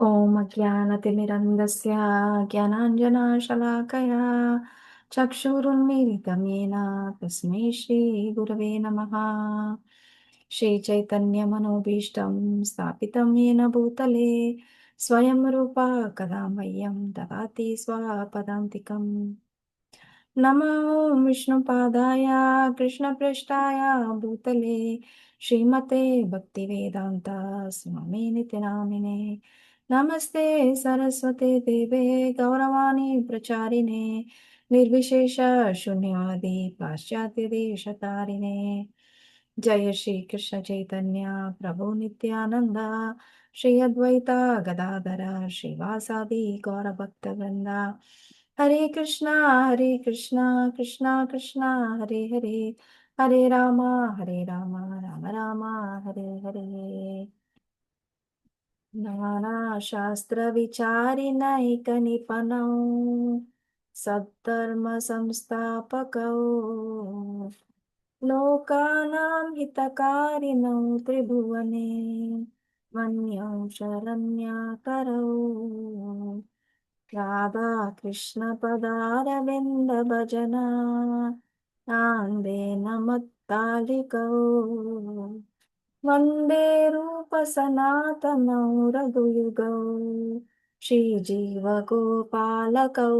ॐ अज्ञानतिमिरन्दस्य ज्ञानाञ्जनशलाकया चक्षुरुन्मीलितं येन तस्मै श्रीगुरवे नमः। श्रीचैतन्यमनोभीष्टं स्थापितं येन भूतले स्वयं रूपा कदा मह्यं ददाति स्वपदान्तिकम्। नमो विष्णुपादाय कृष्णपृष्ठाय भूतले श्रीमते भक्तिवेदान्त स्वामिनिति नामिने। नमस्ते सरस्वते देवे गौरवाणी प्रचारिणे निर्विशेष शून्यवादी पाश्चात्यदेशतारिणे। जय श्री कृष्ण चैतन्य प्रभु नित्यानंद श्री अद्वैता गदाधर श्रीवासादि गौरभक्तवृंदा। हरे कृष्णा कृष्णा कृष्णा हरे हरे, हरे राम राम राम हरे हरे। नानाशास्त्रविचारिणैकनिपनौ सद्धर्म संस्थापकौ लोकानां हितकारिणौ त्रिभुवने वन्यौ शरण्याकरौ। राधा कृष्ण पदारविन्द भजना नान्देन मत्तालिकौ वन्दे रूप सनातनौ रघुयुगौ श्रीजीवगोपालकौ।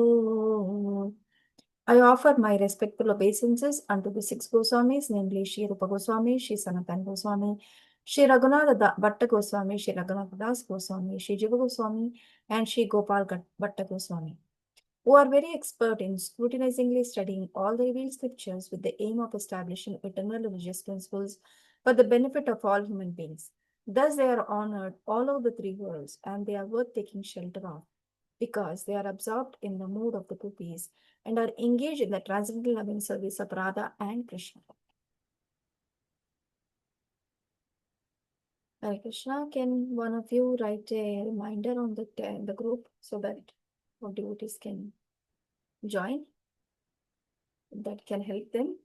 I offer my respectful obeisances unto the six Goswamis, namely Shri Rupa Goswami, Shri Sanatan Goswami, Shri Raghunath Bhatta Goswami, Shri Raghunath Das Goswami, Shri Jiva Goswami, and Shri Gopal Bhatta Goswami, who are very expert in scrutinizingly studying all the revealed scriptures with the aim of establishing eternal religious principles for the benefit of all human beings. Thus they are honored all over the three worlds, and they are worth taking shelter of, because they are absorbed in the mood of the gopis and are engaged in the transcendental loving service of Radha and Krishna. Hare Krishna, can one of you write a reminder on the group so that more devotees can join? That can help them.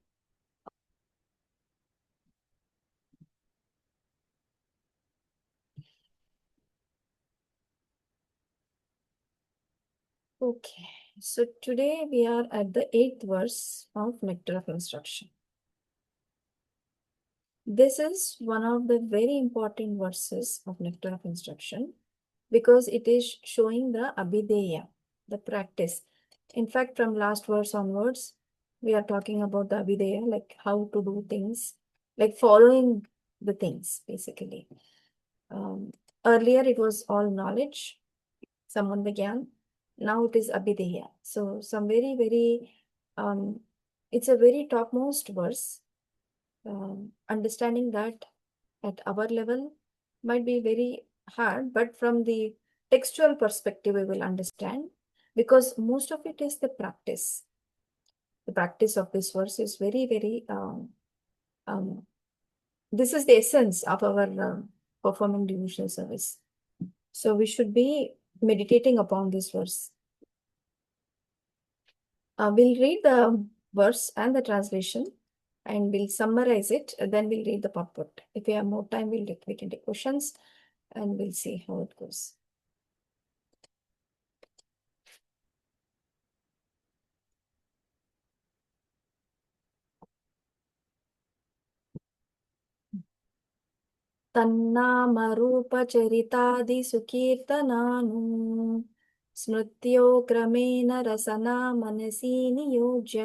Okay, so today we are at the 8th verse of Nectar of Instruction. This is one of the very important verses of Nectar of Instruction because it is showing the Abhideya, the practice. In fact, from last verse onwards, we are talking about the Abhideya, like how to do things, like following the things, basically. Earlier, it was all knowledge, Sambandha Gyan. Now it is Abhideya. So, some very, it's a very topmost verse. Understanding that at our level might be very hard, but from the textual perspective, we will understand because most of it is the practice. The practice of this verse is very, this is the essence of our performing devotional service. So we should be meditating upon this verse. We'll read the verse and the translation and we'll summarize it. Then we'll read the purport. If we have more time, we can take questions and we'll see how it goes. तन्नामरूपचरितादिसुकीर्तनानु स्मृत्यो क्रमेण रसना मनसि नियोज्य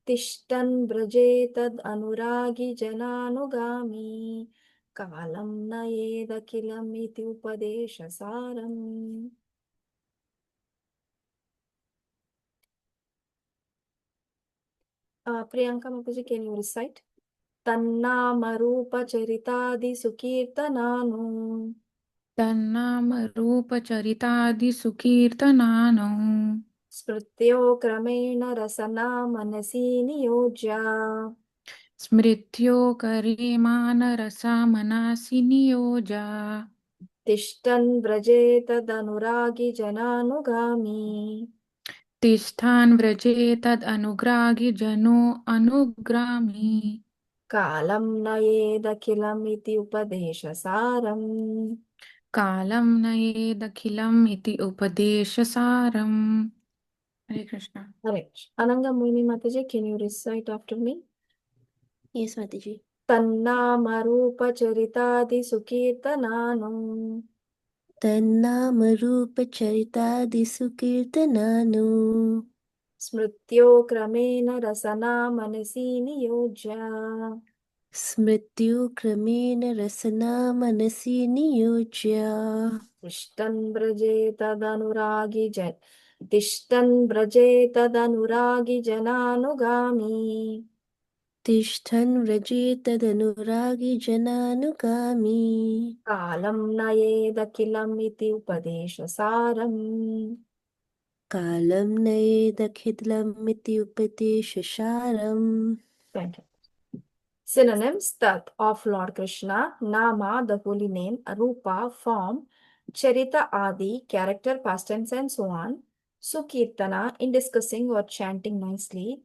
तिष्ठन् व्रजेतद् अनुरागी जनानुगामी कालं नयेदखिलमिति उपदेशसारम्. Priyanka Mukherjee, can you recite? तन्नामरूपचरितादिसुकीर्तनानु तन्नामरूपचरितादिसुकीर्तनानौ स्मृत्यो क्रमेण रसना मनसि नियोज्य स्मृत्यो करेमानरसा मनसि नियोजा तिष्ठन् व्रजेतदनुरागी जनानुगामी तिष्ठान् व्रजेतदनुग्राहि जनो अनुग्रामी कालं नयेदखिलमिति उपदेशसारम्. कालं नयेदखिलम् इति उपदेशसारम्. Hare Krishna. Correct. Ananga Muni Mataji, can you recite after me? Yes, Mataji. तन्नामरूपचरितादिसुकीर्तनानु तन्नामरूपचरितादिसुकीर्तनानु स्मृत्यो क्रमेण रसना मनसि नियोज्य स्मृत्यो क्रमेण रसना मनसि नियोज्य तिष्ठन् व्रजे तदनुरागी जन तिष्ठन् व्रजे तदनुरागी जनानुगामी तिष्ठन् व्रजे तदनुरागी जनानुगामी कालं नयेदखिलम् इति उपदेशसारम् कालं नयेदखिलमिति उपदेशसारम्. Thank you. Synonyms: that of Lord Krishna, Nama, the holy name, Rupa, form, Charita Adi, character, pastimes, and so on, Sukirtana, in discussing or chanting nicely,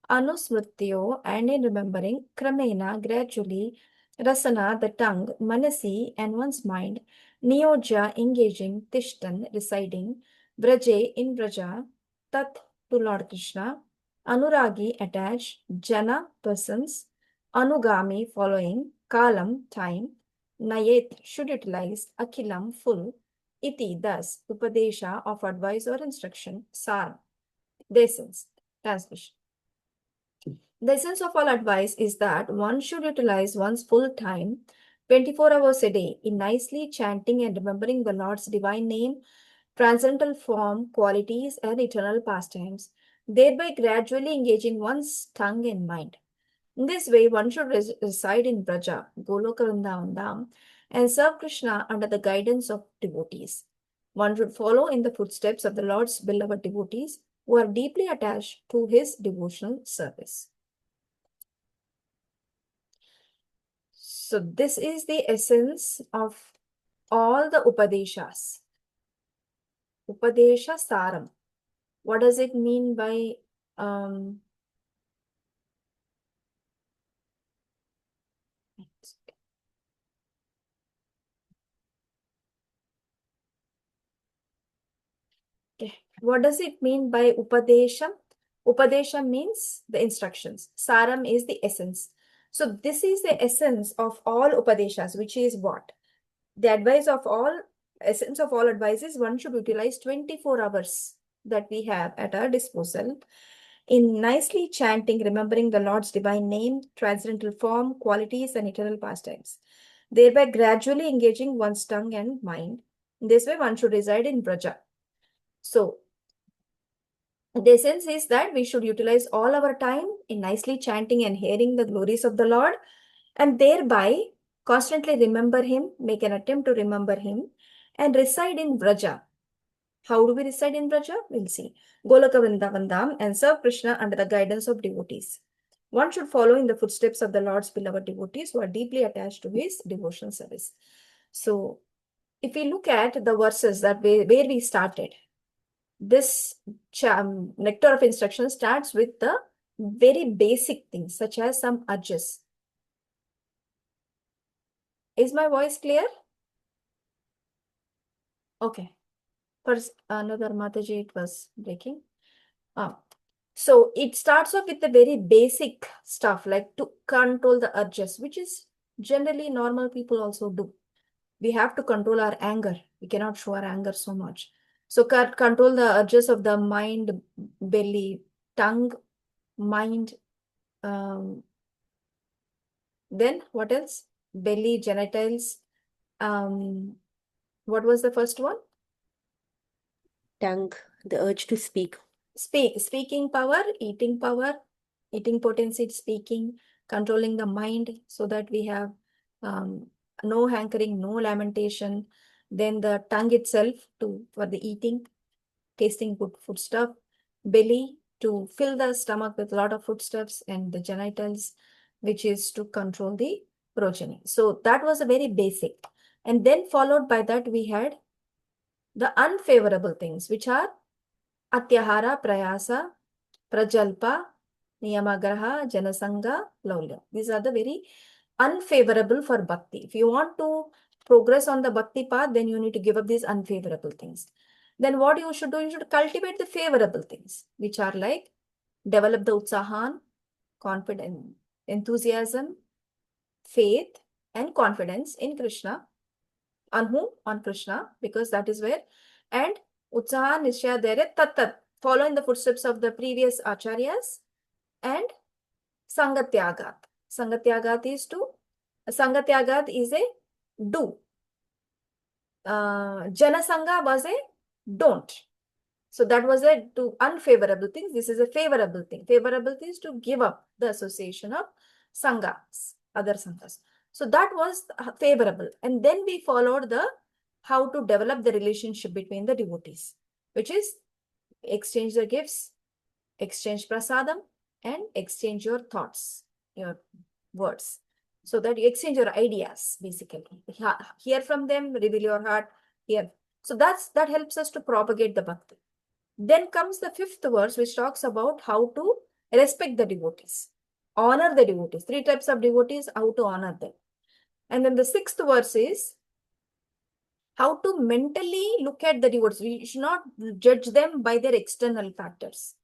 Anusmrityo, and in remembering, Kramena, gradually, Rasana, the tongue, Manasi, and one's mind, Niyoja, engaging, Tishtan, residing, Vraje, in Vraja, Tat, to Lord Krishna, Anuragi, attached, Jana, persons, Anugami, following, Kalam, time, Nayet, should utilize, Akilam, full, Iti, thus, Upadesha, of advice or instruction, Sar, the essence. Translation. The essence of all advice is that one should utilize one's full time, 24 hours a day, in nicely chanting and remembering the Lord's divine name, transcendental form, qualities, and eternal pastimes, thereby gradually engaging one's tongue and mind. In this way, one should reside in Braja, Goloka Vrindavan Dham, and serve Krishna under the guidance of devotees. One should follow in the footsteps of the Lord's beloved devotees who are deeply attached to his devotional service. So this is the essence of all the Upadeshas. Upadesha Saram. What does it mean by okay. What does it mean by Upadesham? Upadesham means the instructions. Saram is the essence. So this is the essence of all Upadeshas, which is what? The advice of all, essence of all advices, one should utilize 24 hours that we have at our disposal in nicely chanting, remembering the Lord's divine name, transcendental form, qualities, and eternal pastimes, thereby gradually engaging one's tongue and mind. In this way, one should reside in Braja. So, the essence is that we should utilize all our time in nicely chanting and hearing the glories of the Lord, and thereby constantly remember Him, make an attempt to remember Him, and reside in Braja. How do we reside in Braja? We'll see. Goloka Vrindavan Dham, and serve Krishna under the guidance of devotees. One should follow in the footsteps of the Lord's beloved devotees who are deeply attached to his devotional service. So, if we look at the verses that where we started, this nectar of instruction starts with the very basic things such as some urges. Is my voice clear? Okay. First, another Mataji, it was breaking. So it starts off with the very basic stuff like to control the urges, which is generally normal people also do. We have to control our anger. We cannot show our anger so much. So control the urges of the mind, belly, tongue, mind. Then what else? Belly, genitals. What was the first one? Tongue, the urge to speak. Speaking power, eating potency, speaking, controlling the mind so that we have no hankering, no lamentation. Then the tongue itself for the eating, tasting good food stuff. Belly to fill the stomach with a lot of foodstuffs, and the genitals, which is to control the progeny. So that was a very basic. And then followed by that, we had the unfavorable things, which are Atyahara, Prayasa, Prajalpa, Niyamagraha, Janasanga, Laulya. These are the very unfavorable for bhakti. If you want to progress on the bhakti path, then you need to give up these unfavorable things. Then what you should do, you should cultivate the favorable things, which are like develop the utsahan, confidence, enthusiasm, faith, and confidence in Krishna. On whom? On Krishna, because that is where. And utsaha, nishya, dere, tat, follow in the footsteps of the previous acharyas. And sangatyagat. Sangatyagat is a do. Janasanga was a don't. So that was a two unfavorable things. This is a favorable thing. Favorable things to give up the association of sanghas, other sanghas. So that was favorable. And then we followed the how to develop the relationship between the devotees, which is exchange the gifts, exchange prasadam, and exchange your thoughts, your words. So that you exchange your ideas, basically. Hear from them, reveal your heart, hear. So that helps us to propagate the bhakti. Then comes the fifth verse, which talks about how to respect the devotees, honor the devotees. 3 types of devotees, how to honor them. And then the sixth verse is how to mentally look at the devotees. We should not judge them by their external factors,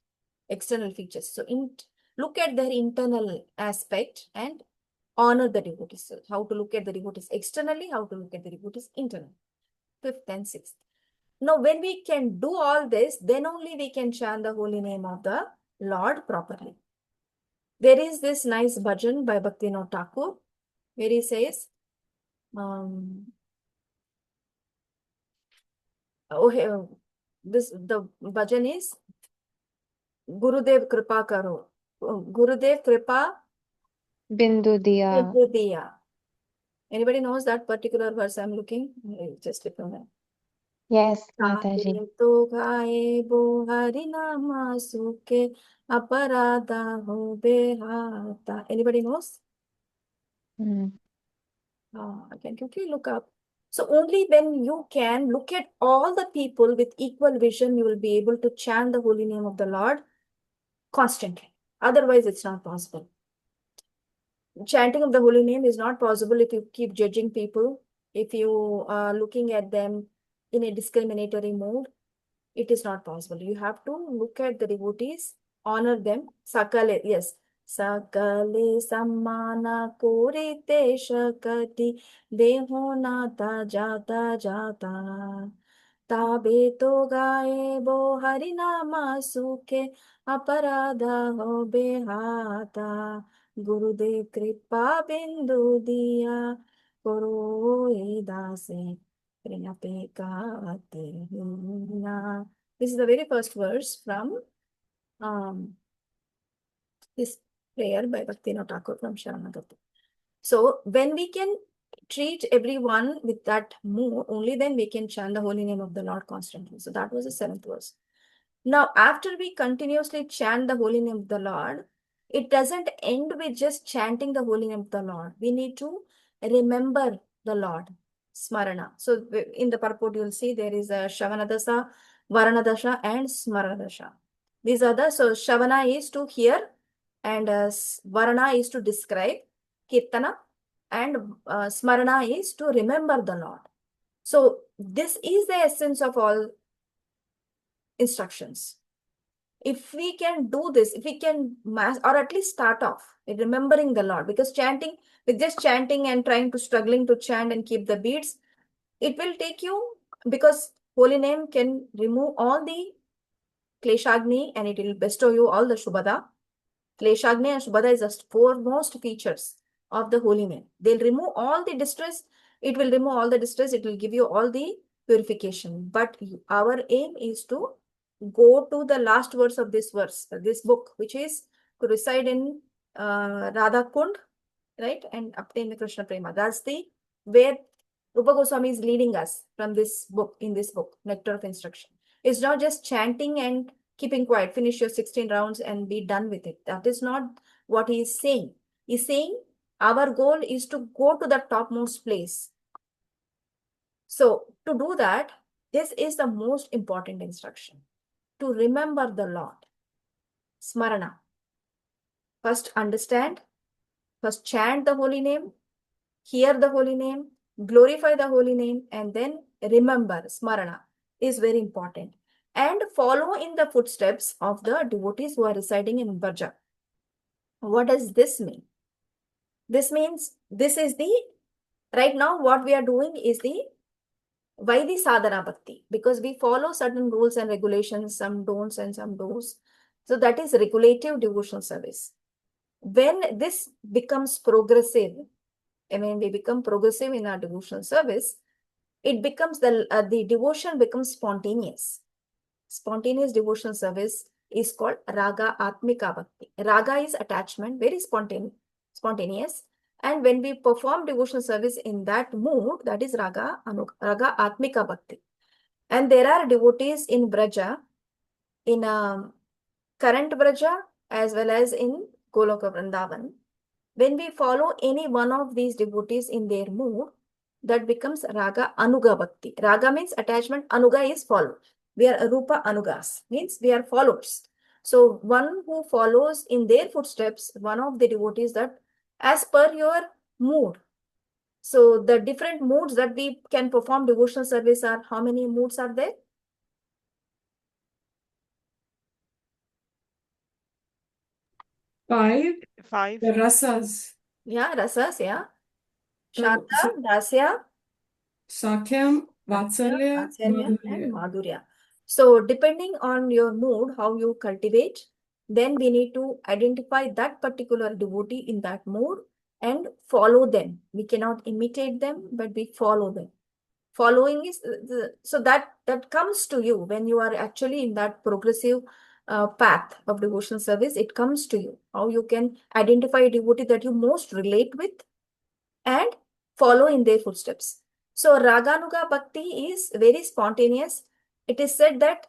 external features. So look at their internal aspect and honor the devotees. So how to look at the devotees externally, how to look at the devotees internally. Fifth and sixth. Now, when we can do all this, then only we can chant the holy name of the Lord properly. There is this nice bhajan by Bhaktivinoda Thakur, where he says, the bhajan is Gurudev Kripa Karo. Gurudev Kripa Bindu diya. Bindu diya. Anybody knows that particular verse I'm looking? Just a minute. Yes, Mataji. तो गाए वो हरि नाम सुके अपराधा हो बेहाता. Anybody knows? I can quickly look up. So only when you can look at all the people with equal vision, you will be able to chant the holy name of the Lord constantly. Otherwise, it's not possible. Chanting of the holy name is not possible if you keep judging people, if you are looking at them in a discriminatory mood. It is not possible. You have to look at the devotees, honor them. Sakale, yes. Sakale sammana korite shakati deho nata jata jata. Tabe to gaye bo harinama sukhe aparadha ho behata. Gurudev kripa bindu diya koro edase. This is the very first verse from this prayer by Bhaktivinoda Thakur from Sharanagati. So when we can treat everyone with that mood, only then we can chant the holy name of the Lord constantly. So that was the 7th verse. Now, after we continuously chant the holy name of the Lord, it doesn't end with just chanting the holy name of the Lord. We need to remember the Lord. Smarana. So in the purport, you'll see there is a Shavanadasa, Varanadasha, and Smaranadasha. These are the, so Shavana is to hear, and Varana is to describe, Kirtana, and Smarana is to remember the Lord. So this is the essence of all instructions. If we can do this, if we can or at least start off with remembering the Lord, because chanting, with just chanting and trying to struggling to chant and keep the beats, it will take you, because holy name can remove all the kleshagni and it will bestow you all the shubhada. Kleshagni and shubhada is the foremost features of the holy name. They'll remove all the distress. It will remove all the distress. It will give you all the purification. But our aim is to go to the last verse of this verse, this book, which is to reside in Radha Kund, right, and obtain the Krishna Prema. That's the where Rupa Goswami is leading us from this book, in this book, Nectar of Instruction. It's not just chanting and keeping quiet, finish your 16 rounds and be done with it. That is not what he is saying. He's saying our goal is to go to the topmost place. So to do that, this is the most important instruction. To remember the Lord. Smarana. First understand, first chant the holy name, hear the holy name, glorify the holy name, and then remember, smarana is very important. And follow in the footsteps of the devotees who are residing in Braja. What does this mean? This means this is the, right now what we are doing is the Vaidhi sadhana bhakti, because we follow certain rules and regulations, some don'ts and some do's. So that is regulative devotional service. When this becomes progressive, and when we become progressive in our devotional service, it becomes the devotion becomes spontaneous. Spontaneous devotional service is called raga atmika bhakti. Raga is attachment, very spontaneous. And when we perform devotional service in that mood, that is raga atmika bhakti. And there are devotees in Braja, in current Braja, as well as in Goloka Vrindavan. When we follow any one of these devotees in their mood, that becomes Raga Anuga Bhakti. Raga means attachment, Anuga is follow. We are Rupa Anugas, means we are followers. So one who follows in their footsteps, one of the devotees, that as per your mood. So the different moods that we can perform devotional service are, how many moods are there? Five. Five. The rasas. Yeah, rasas, yeah. So, Shanta, Dasya, Sakyam, Vatsalya, Acharya, and Madhurya. Madhurya. So depending on your mood, how you cultivate, then we need to identify that particular devotee in that mood and follow them. We cannot imitate them, but we follow them. Following is so that comes to you when you are actually in that progressive path of devotional service. It comes to you how you can identify a devotee that you most relate with and follow in their footsteps. So Raganuga Bhakti is very spontaneous. It is said that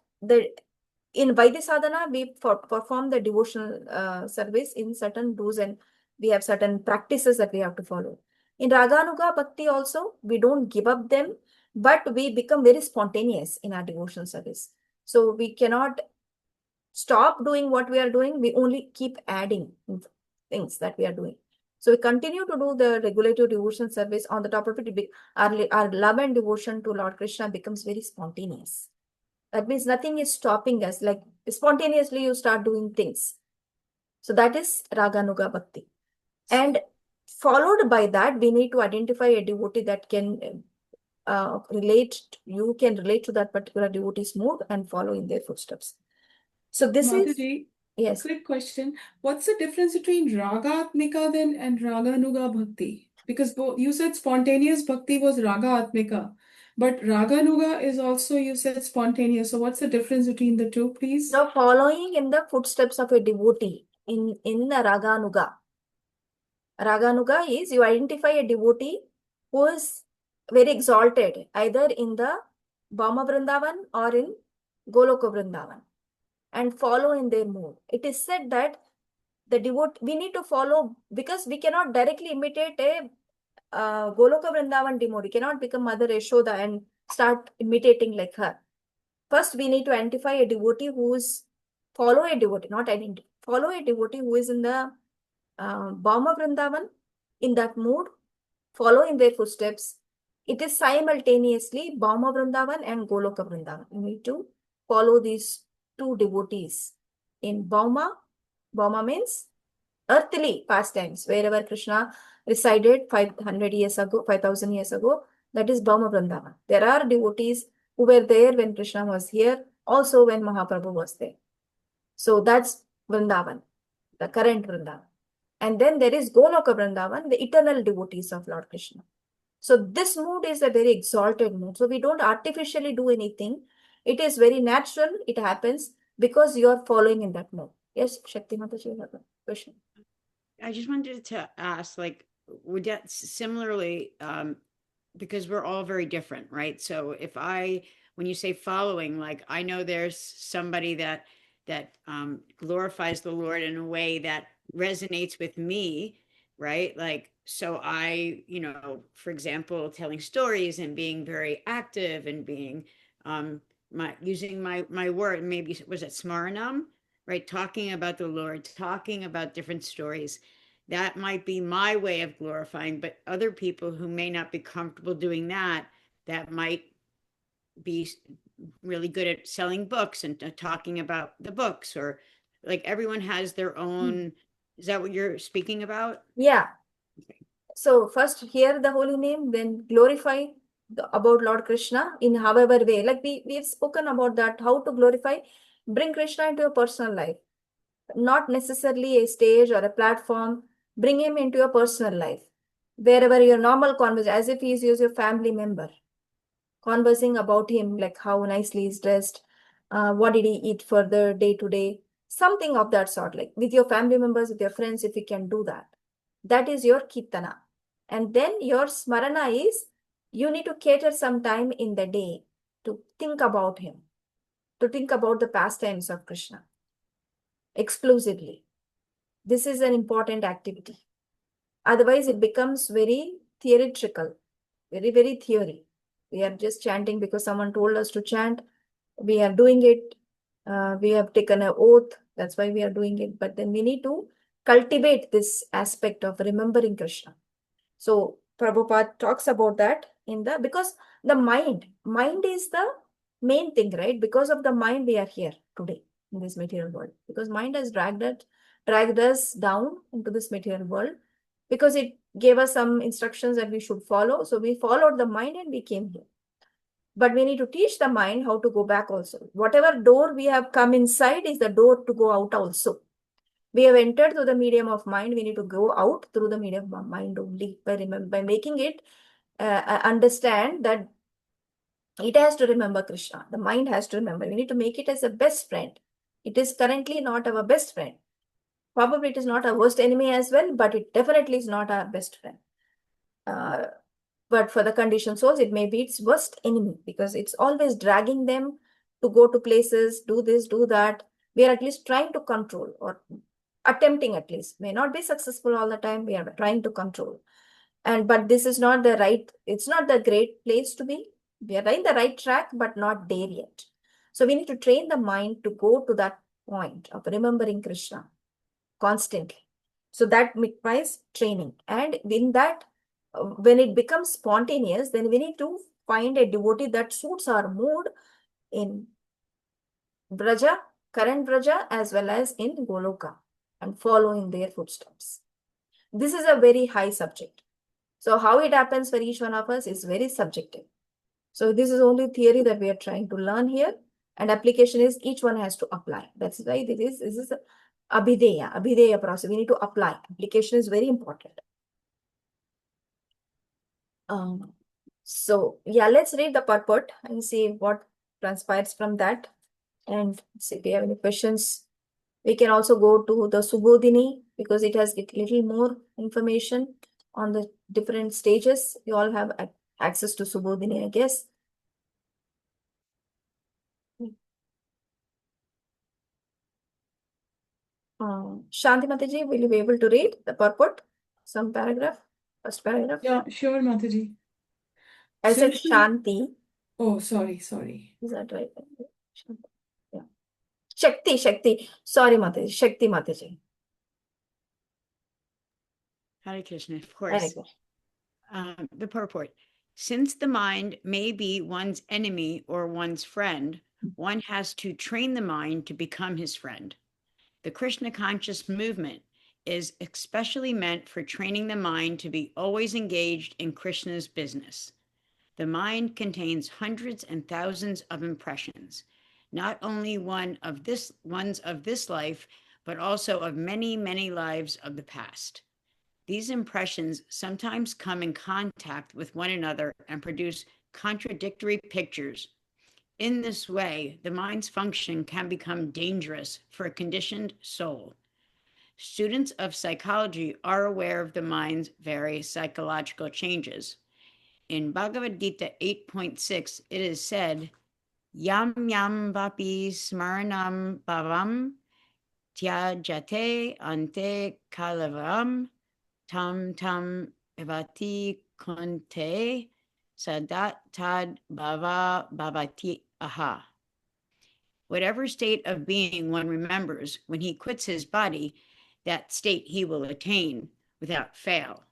in Vaidhi Sadhana, we perform the devotional service in certain do's, and we have certain practices that we have to follow. In Raganuga Bhakti also, we don't give up them, but we become very spontaneous in our devotional service. So we cannot stop doing what we are doing. We only keep adding things that we are doing. So we continue to do the regulative devotion service. On the top of it, our love and devotion to Lord Krishna becomes very spontaneous. That means nothing is stopping us. Like spontaneously you start doing things. So that is Raganuga Bhakti. And followed by that, we need to identify a devotee that can you can relate to that particular devotee's mood and follow in their footsteps. So this is, Madhuri, yes. quick question. What's the difference between Ragatmika then and Raganuga Bhakti? Because you said spontaneous Bhakti was Ragatmika, but Raganuga is also, you said, spontaneous. So what's the difference between the two, please? The following in the footsteps of a devotee in the Raganuga. Raganuga is you identify a devotee who is very exalted, either in the Bama Vrindavan or in Goloka Vrindavan, and follow in their mood. It is said that the devotee, we need to follow, because we cannot directly imitate a Goloka Vrindavan devotee. Cannot become Mother Yashoda and start imitating like her. First, we need to identify a devotee who is, follow a devotee, not identify, follow a devotee who is in the Bama Vrindavan, in that mood, follow in their footsteps. It is simultaneously Bama Vrindavan and Goloka Vrindavan. You need to follow these two devotees. In Bama, Bama means earthly pastimes, wherever Krishna resided 500 years ago, 5,000 years ago, that is Bama Vrindavan. There are devotees who were there when Krishna was here, also when Mahaprabhu was there. So that's Vrindavan, the current Vrindavan. And then there is Goloka Vrindavan, the eternal devotees of Lord Krishna. So this mood is a very exalted mood. So we don't artificially do anything. It is very natural. It happens because you are following in that mood. Yes, Shakti Mataji, you have a question. I just wanted to ask, like, would that similarly, because we're all very different, right? So when you say following, like, I know there's somebody that glorifies the Lord in a way that resonates with me, right? Like, so for example, telling stories and being very active and being, using my word, maybe was it Smaranam, right? Talking about the Lord, talking about different stories. that might be my way of glorifying, but other people who may not be comfortable doing that, that might be really good at selling books and talking about the books, or like everyone has their own. Is that what you're speaking about? Yeah. Okay. So first hear the holy name, then glorify about Lord Krishna in however way. Like we've spoken about that, how to glorify, bring Krishna into your personal life. Not necessarily a stage or a platform. Bring him into your personal life. Wherever your normal conversation, as if he is your family member. Conversing about him, like how nicely he's dressed, what did he eat for the day to day, something of that sort, like with your family members, with your friends, if you can do that. That is your kirtana. And then your smarana is, you need to cater some time in the day to think about him, to think about the pastimes of Krishna exclusively. This is an important activity. Otherwise, it becomes very theoretical, very, very theory. We are just chanting because someone told us to chant. We are doing it. We have taken an oath. That's why we are doing it. But then we need to cultivate this aspect of remembering Krishna. So Prabhupada talks about that because the mind is the main thing, right? Because of the mind, we are here today in this material world. Because mind has dragged us down into this material world, because it gave us some instructions that we should follow. So we followed the mind and we came here. But we need to teach the mind how to go back also. Whatever door we have come inside is the door to go out also. We have entered through the medium of mind. We need to go out through the medium of mind only, by making it understand that it has to remember Krishna. The mind has to remember. We need to make it as a best friend. It is currently not our best friend. Probably it is not our worst enemy as well, but it definitely is not our best friend. But for the conditioned souls, it may be its worst enemy, because it's always dragging them to go to places, do this, do that. We are at least trying to control, or attempting at least. May not be successful all the time. We are trying to control. But this is not the right, it's not the great place to be. We are in the right track, but not there yet. So we need to train the mind to go to that point of remembering Krishna constantly. So that requires training. And in that, when it becomes spontaneous, then we need to find a devotee that suits our mood in Braja, current Braja, as well as in Goloka, and follow in their footsteps. This is a very high subject. So how it happens for each one of us is very subjective. So this is only theory that we are trying to learn here, and application is each one has to apply. That's why this is abhideya process. We need to apply. Application is very important. So yeah, let's read the purport and see what transpires from that. And see if we have any questions. We can also go to the Subodhini, because it has a little more information on the different stages. You all have access to Subodhini, I guess. Shanti Mataji, will you be able to read the purport? Some paragraph? First paragraph? Yeah, sure, Mataji. I said Since the- Shanti. Oh, sorry. Is that right? Shanti. Yeah. Shakti. Sorry, Mataji. Shakti Mataji. Hare Krishna, of Hare course. Krishna. The purport. Since the mind may be one's enemy or one's friend, one has to train the mind to become his friend. The Krishna conscious movement is especially meant for training the mind to be always engaged in Krishna's business. The mind contains hundreds and thousands of impressions, not only ones of this life, but also of many, many lives of the past. These impressions sometimes come in contact with one another and produce contradictory pictures. In this way, the mind's function can become dangerous for a conditioned soul. Students of psychology are aware of the mind's various psychological changes. In Bhagavad Gita 8.6, it is said, Yam yam vapi smaranam bhavam tyajate ante kalavam tam evati konte sadat tad bhava bhavati aha. Whatever state of being one remembers when he quits his body, that state he will attain. without fail.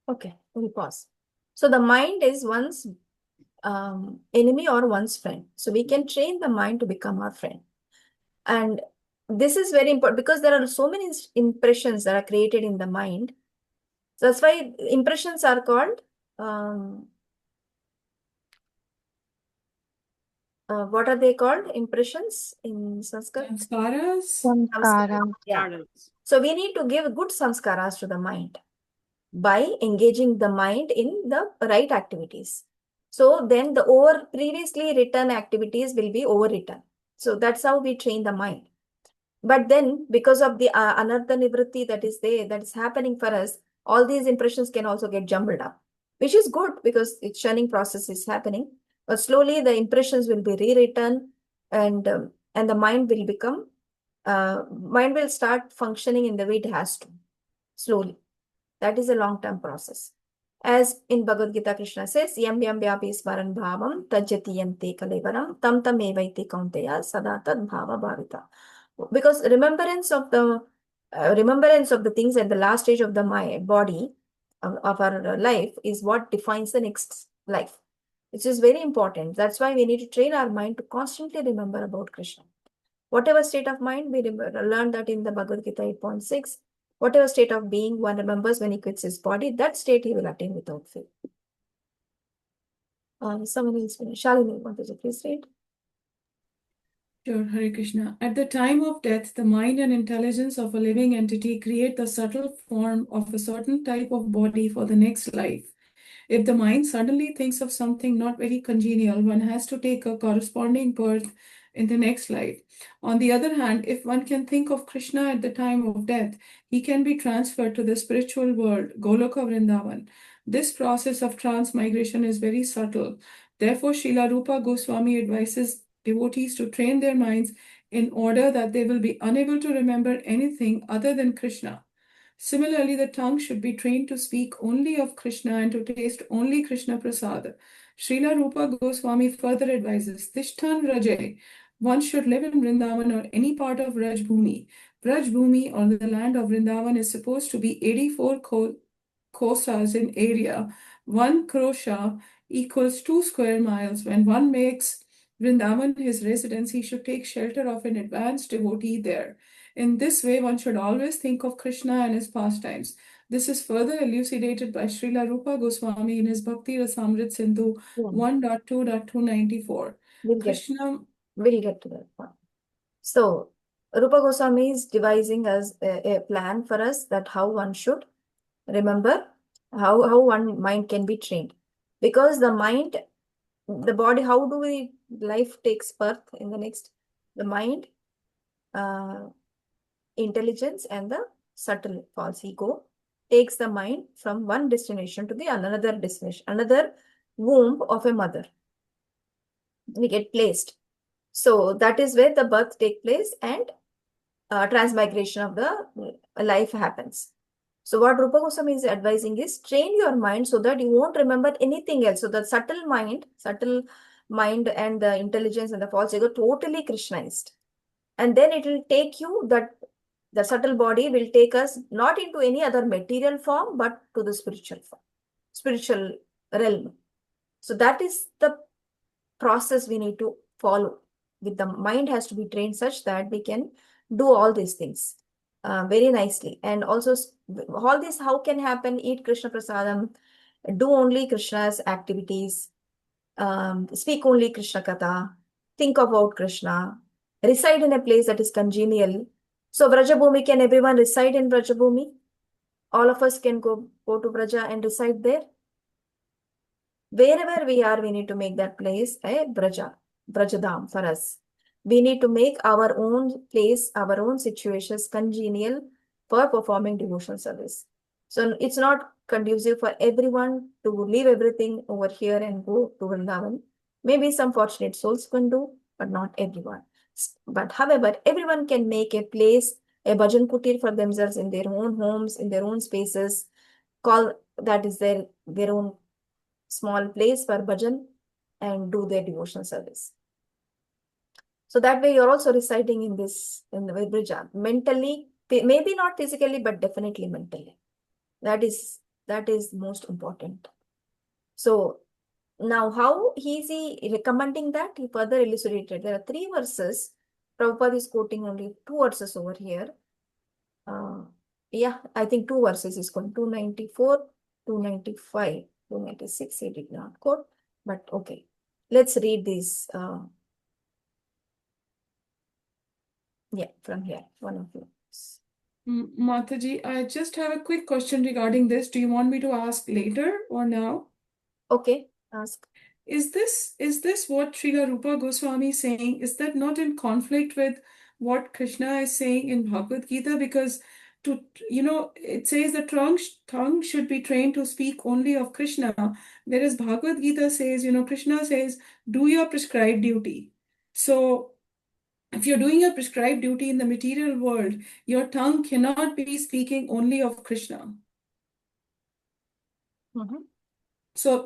Okay, we pause. So the mind is one's enemy or one's friend. So we can train the mind to become our friend. And this is very important because there are so many impressions that are created in the mind. So that's why impressions are called, what are they called? Impressions in Sanskrit? Samskaras? Samskara. Yeah. Starters. So we need to give good samskaras to the mind by engaging the mind in the right activities. So then the previously written activities will be overwritten. So that's how we train the mind. But then because of the anartha nivritti that is there, that is happening for us, all these impressions can also get jumbled up, which is good because its churning process is happening. But slowly the impressions will be rewritten, and the mind will start functioning in the way it has to, slowly. That is a long-term process. As in Bhagavad Gita, Krishna says, Yam yam vyapi smaran bhavam tajyati yante kalevaram tam tam evaiti kaunteya sada tad bhava bhavita. Because remembrance of the things at the last stage of the body of our life is what defines the next life, which is very important. That's why we need to train our mind to constantly remember about Krishna. Whatever state of mind, we learn that in the Bhagavad Gita 8.6, whatever state of being one remembers when he quits his body, that state he will attain without fail. Someone else, Shalini, want to please read? Sure, Hare Krishna. At the time of death, the mind and intelligence of a living entity create the subtle form of a certain type of body for the next life. If the mind suddenly thinks of something not very congenial, one has to take a corresponding birth in the next life. On the other hand, if one can think of Krishna at the time of death, he can be transferred to the spiritual world, Goloka Vrindavan. This process of transmigration is very subtle. Therefore, Srila Rupa Goswami advises devotees to train their minds in order that they will be unable to remember anything other than Krishna. Similarly, the tongue should be trained to speak only of Krishna and to taste only Krishna Prasad. Srila Rupa Goswami further advises, Tishthan Rajay, one should live in Vrindavan or any part of Rajbhumi. Rajbhumi, or the land of Vrindavan, is supposed to be 84 kosas in area. 1 krosha equals 2 square miles. When one makes Vrindavan his residence, he should take shelter of an advanced devotee there. In this way, one should always think of Krishna and his pastimes. This is further elucidated by Srila Rupa Goswami in his Bhakti Rasamrit Sindhu Yeah. 1.2.294. We'll get to that point. So, Rupa Goswami is devising as a plan for us that how one should remember, how one mind can be trained. Because the mind, the body, life takes birth in the next, the mind, intelligence and the subtle false ego takes the mind from one destination to the another destination, another womb of a mother. We get placed. So that is where the birth takes place and transmigration of the life happens. So what Rupa Goswami is advising is train your mind so that you won't remember anything else. So the subtle mind and the intelligence and the false ego totally Krishnized. And then it will take you that the subtle body will take us not into any other material form, but to the spiritual form, spiritual realm. So that is the process we need to follow. With the mind has to be trained such that we can do all these things very nicely. And also all this, how can happen? Eat Krishna Prasadam, do only Krishna's activities, speak only Krishna Katha, think about Krishna, reside in a place that is congenial. So Vrajabhumi, can everyone reside in Vrajabhumi? All of us can go to Vraja and reside there. Wherever we are, we need to make that place a Vrajadam for us. We need to make our own place, our own situations congenial for performing devotional service. So it's not conducive for everyone to leave everything over here and go to Vrindavan. Maybe some fortunate souls can do, but not everyone. But however, everyone can make a place, a bhajan kutir for themselves in their own homes, in their own spaces. That is their own small place for bhajan and do their devotional service. So that way you're also residing in the Vrija, mentally, maybe not physically, but definitely mentally. That is most important. So now how is he recommending that? He further elucidated. There are 3 verses. Prabhupada is quoting only 2 verses over here. Yeah, I think 2 verses is called 294, 295, 296 he did not quote, but okay. Let's read these. Yeah, from here, one of you. Mataji, I just have a quick question regarding this. Do you want me to ask later or now? Okay, ask. Is this what Srila Rupa Goswami is saying? Is that not in conflict with what Krishna is saying in Bhagavad Gita? Because it says the tongue should be trained to speak only of Krishna, whereas Bhagavad Gita says, Krishna says, do your prescribed duty. So if you're doing your prescribed duty in the material world, your tongue cannot be speaking only of Krishna. Mhm. So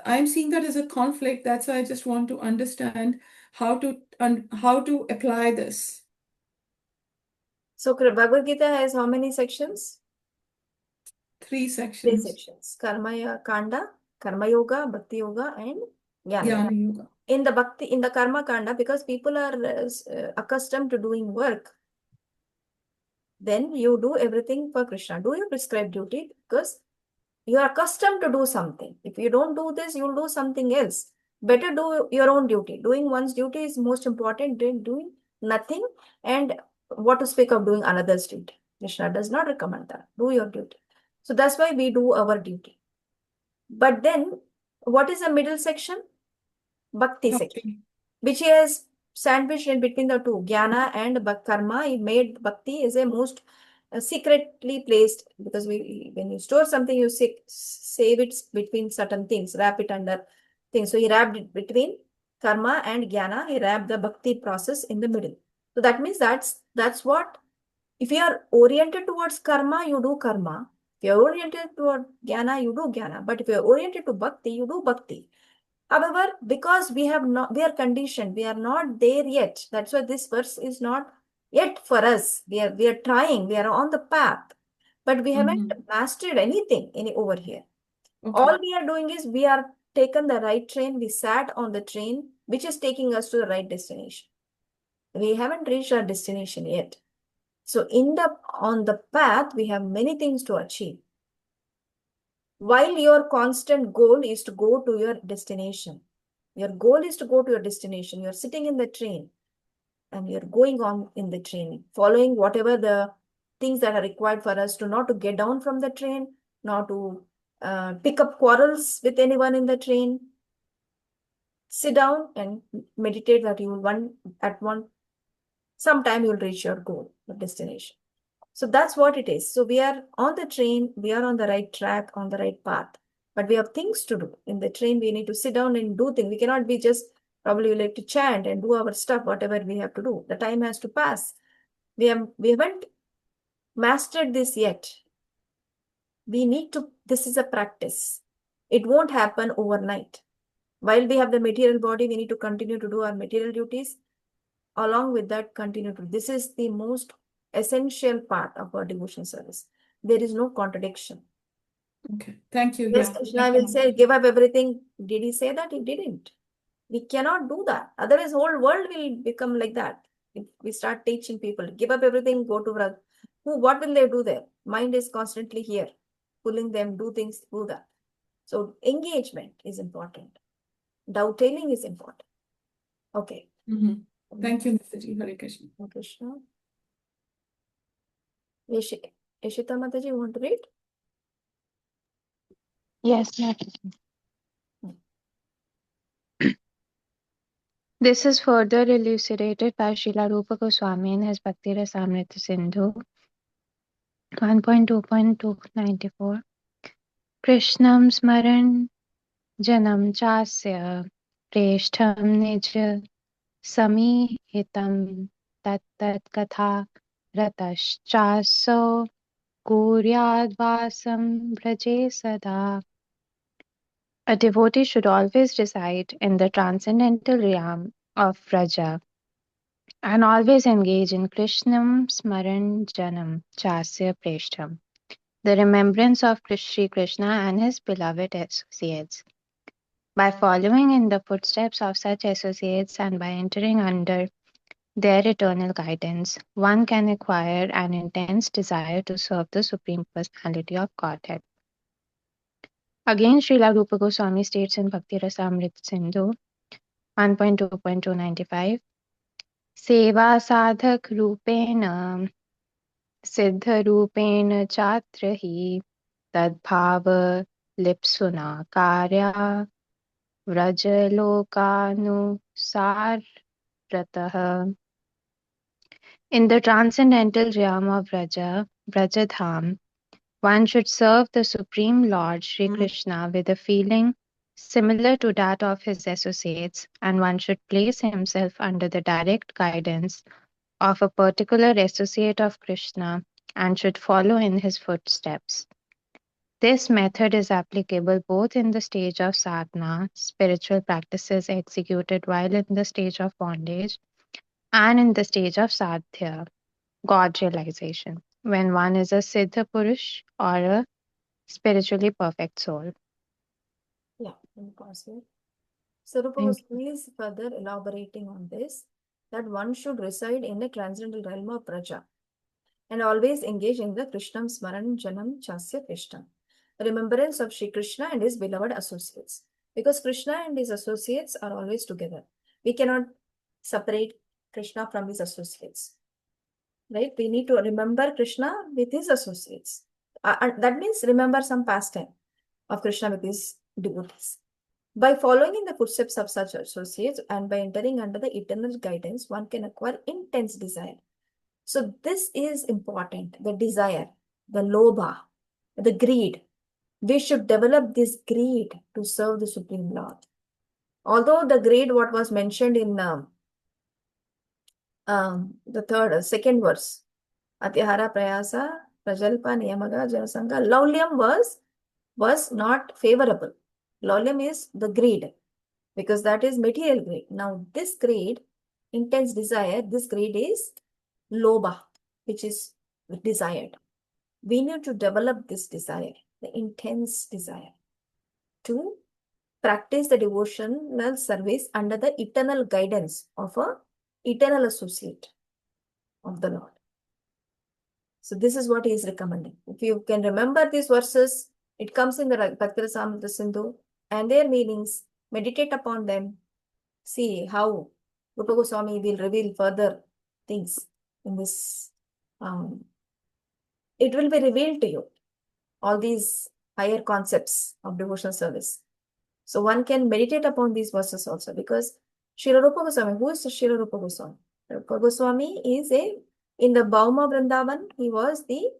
I'm seeing that as a conflict. That's why I just want to understand how to apply this. So Bhagavad Gita has how many sections? 3 3 sections. sections. Karma Kanda, Karma Yoga, Bhakti Yoga, and Jnana Yoga. Jnana Yoga. In the Karma Kanda, because people are accustomed to doing work, then you do everything for Krishna. Do your prescribed duty because you are accustomed to do something. If you don't do this, you'll do something else. Better do your own duty. Doing one's duty is most important than doing nothing. And what to speak of doing another's duty. Krishna does not recommend that. Do your duty. So that's why we do our duty. But then, what is the middle section? Bhakti section, which is sandwiched in between the two. Jnana and karma, he made Bhakti is a most secretly placed, because when you store something, you save it between certain things, wrap it under things. So he wrapped it between karma and jnana. He wrapped the Bhakti process in the middle. So that means that's what, if you are oriented towards karma, you do karma. If you are oriented toward jnana, you do jnana. But if you are oriented to bhakti, you do bhakti. However, because we are conditioned, we are not there yet. That's why this verse is not yet for us. We are trying, we are on the path, but we haven't mastered anything over here. Okay. All we are doing is we are taken the right train, we sat on the train, which is taking us to the right destination. We haven't reached our destination yet. So on the path, we have many things to achieve. While your constant goal is to go to your destination. Your goal is to go to your destination. You're sitting in the train and you're going on in the train, following whatever the things that are required for us to not to get down from the train, not to pick up quarrels with anyone in the train. Sit down and meditate that you will sometime you'll reach your goal, your destination. So that's what it is. So we are on the train, we are on the right track, on the right path. But we have things to do. In the train, we need to sit down and do things. We cannot be just probably like to chant and do our stuff, whatever we have to do. The time has to pass. We haven't mastered this yet. This is a practice. It won't happen overnight. While we have the material body, we need to continue to do our material duties. Along with that, continue to. This is the most essential part of our devotion service. There is no contradiction. Okay, thank you. Yes, Yeah. Krishna will say, give up everything. Did he say that? He didn't. We cannot do that. Otherwise, whole world will become like that. If we start teaching people, give up everything, go to Vraj. What will they do there? Mind is constantly here, pulling them, do things, do that. So engagement is important. Doubting is important. Okay. Thank you, Mataji. Hare Krishna. Hare Krishna. Yashita Mataji, you want to read? Yes, Mataji. This is further elucidated by Srila Rupa Goswami in his Bhakti Rasamrita Sindhu 1.2.294. Krishnam smaran janam chasya preshtham nij samihitam tat katha ratashchaso kuryadvasam braje sada. A devotee should always reside in the transcendental realm of Vraja and always engage in Krishnam Smaran Janam Chasya Preshtham. the remembrance of Sri Krishna and his beloved associates. By following in the footsteps of such associates and by entering under their eternal guidance, one can acquire an intense desire to serve the Supreme Personality of Godhead. Again, Srila Rupa Goswami states in Bhakti Rasamrita Sindhu 1.2.295, Seva sadhak rupena siddha rupena chatra hi tadbhava lipsuna karya vrajalokanusarratah. In the transcendental realm of Vrajadham, one should serve the Supreme Lord Sri Krishna with a feeling similar to that of his associates, and one should place himself under the direct guidance of a particular associate of Krishna and should follow in his footsteps. This method is applicable both in the stage of sadhana, spiritual practices executed while in the stage of bondage, and in the stage of sadhya, God realization, when one is a Siddha Purush or a spiritually perfect soul. Yeah, let me pause here. So Rupa Thank Goswami is further elaborating on this, that one should reside in the transcendental realm of Praja and always engage in the Krishnam Smaran Janam Chasya Krishna, remembrance of Sri Krishna and his beloved associates. Because Krishna and his associates are always together. We cannot separate Krishna from his associates. Right? We need to remember Krishna with his associates. And that means remember some pastime of Krishna with his devotees. By following in the footsteps of such associates and by entering under the eternal guidance, one can acquire intense desire. So this is important, the desire, the lobha, the greed. We should develop this greed to serve the Supreme Lord. Although the greed, what was mentioned in the second verse, Atyahara Prayasa, Prajalpa, Niyamaga, Janasanga, Laulyam was not favorable. Laulyam is the greed, because that is material greed. Now this greed, intense desire, this greed is lobha, which is desired. We need to develop this desire, the intense desire, to practice the devotional service under the eternal guidance of a eternal associate of the Lord. So this is what he is recommending. If you can remember these verses, it comes in the Bhakti Rasamrita Sindhu, and their meanings, meditate upon them, see how Rupa Goswami will reveal further things in this. It will be revealed to you, all these higher concepts of devotional service. So one can meditate upon these verses also, because Srila Rupa Goswami, who is Srila Rupa Goswami? Rupa Goswami is in the Bauma Vrindavan, he was the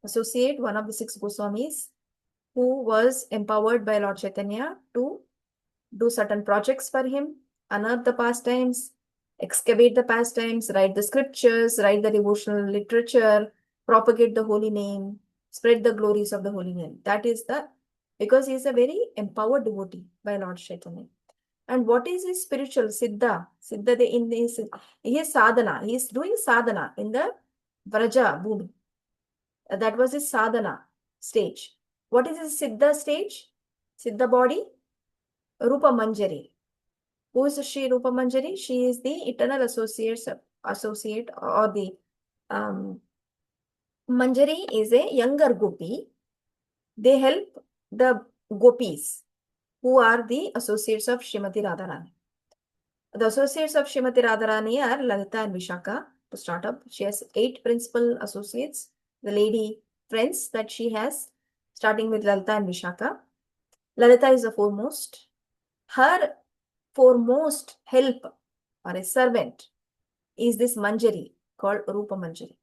associate, one of the 6 Goswamis, who was empowered by Lord Chaitanya to do certain projects for him, unearth the pastimes, excavate the pastimes, write the scriptures, write the devotional literature, propagate the holy name, spread the glories of the holy name. That is because he is a very empowered devotee by Lord Chaitanya. And what is his spiritual Siddha? Siddha he is sadhana. He is doing sadhana in the Vraja Bhumi. That was his sadhana stage. What is his Siddha stage? Siddha body? Rupa Manjari. Who is Shri Rupa Manjari? She is the eternal associate or the Manjari is a younger gopi. They help the gopis who are the associates of Srimati Radharani. The associates of Srimati Radharani are Lalita and Vishaka. To start up, she has 8 principal associates, the lady friends that she has, starting with Lalita and Vishaka. Lalita is the foremost. Her foremost help or a servant is this Manjari called Rupa Manjari.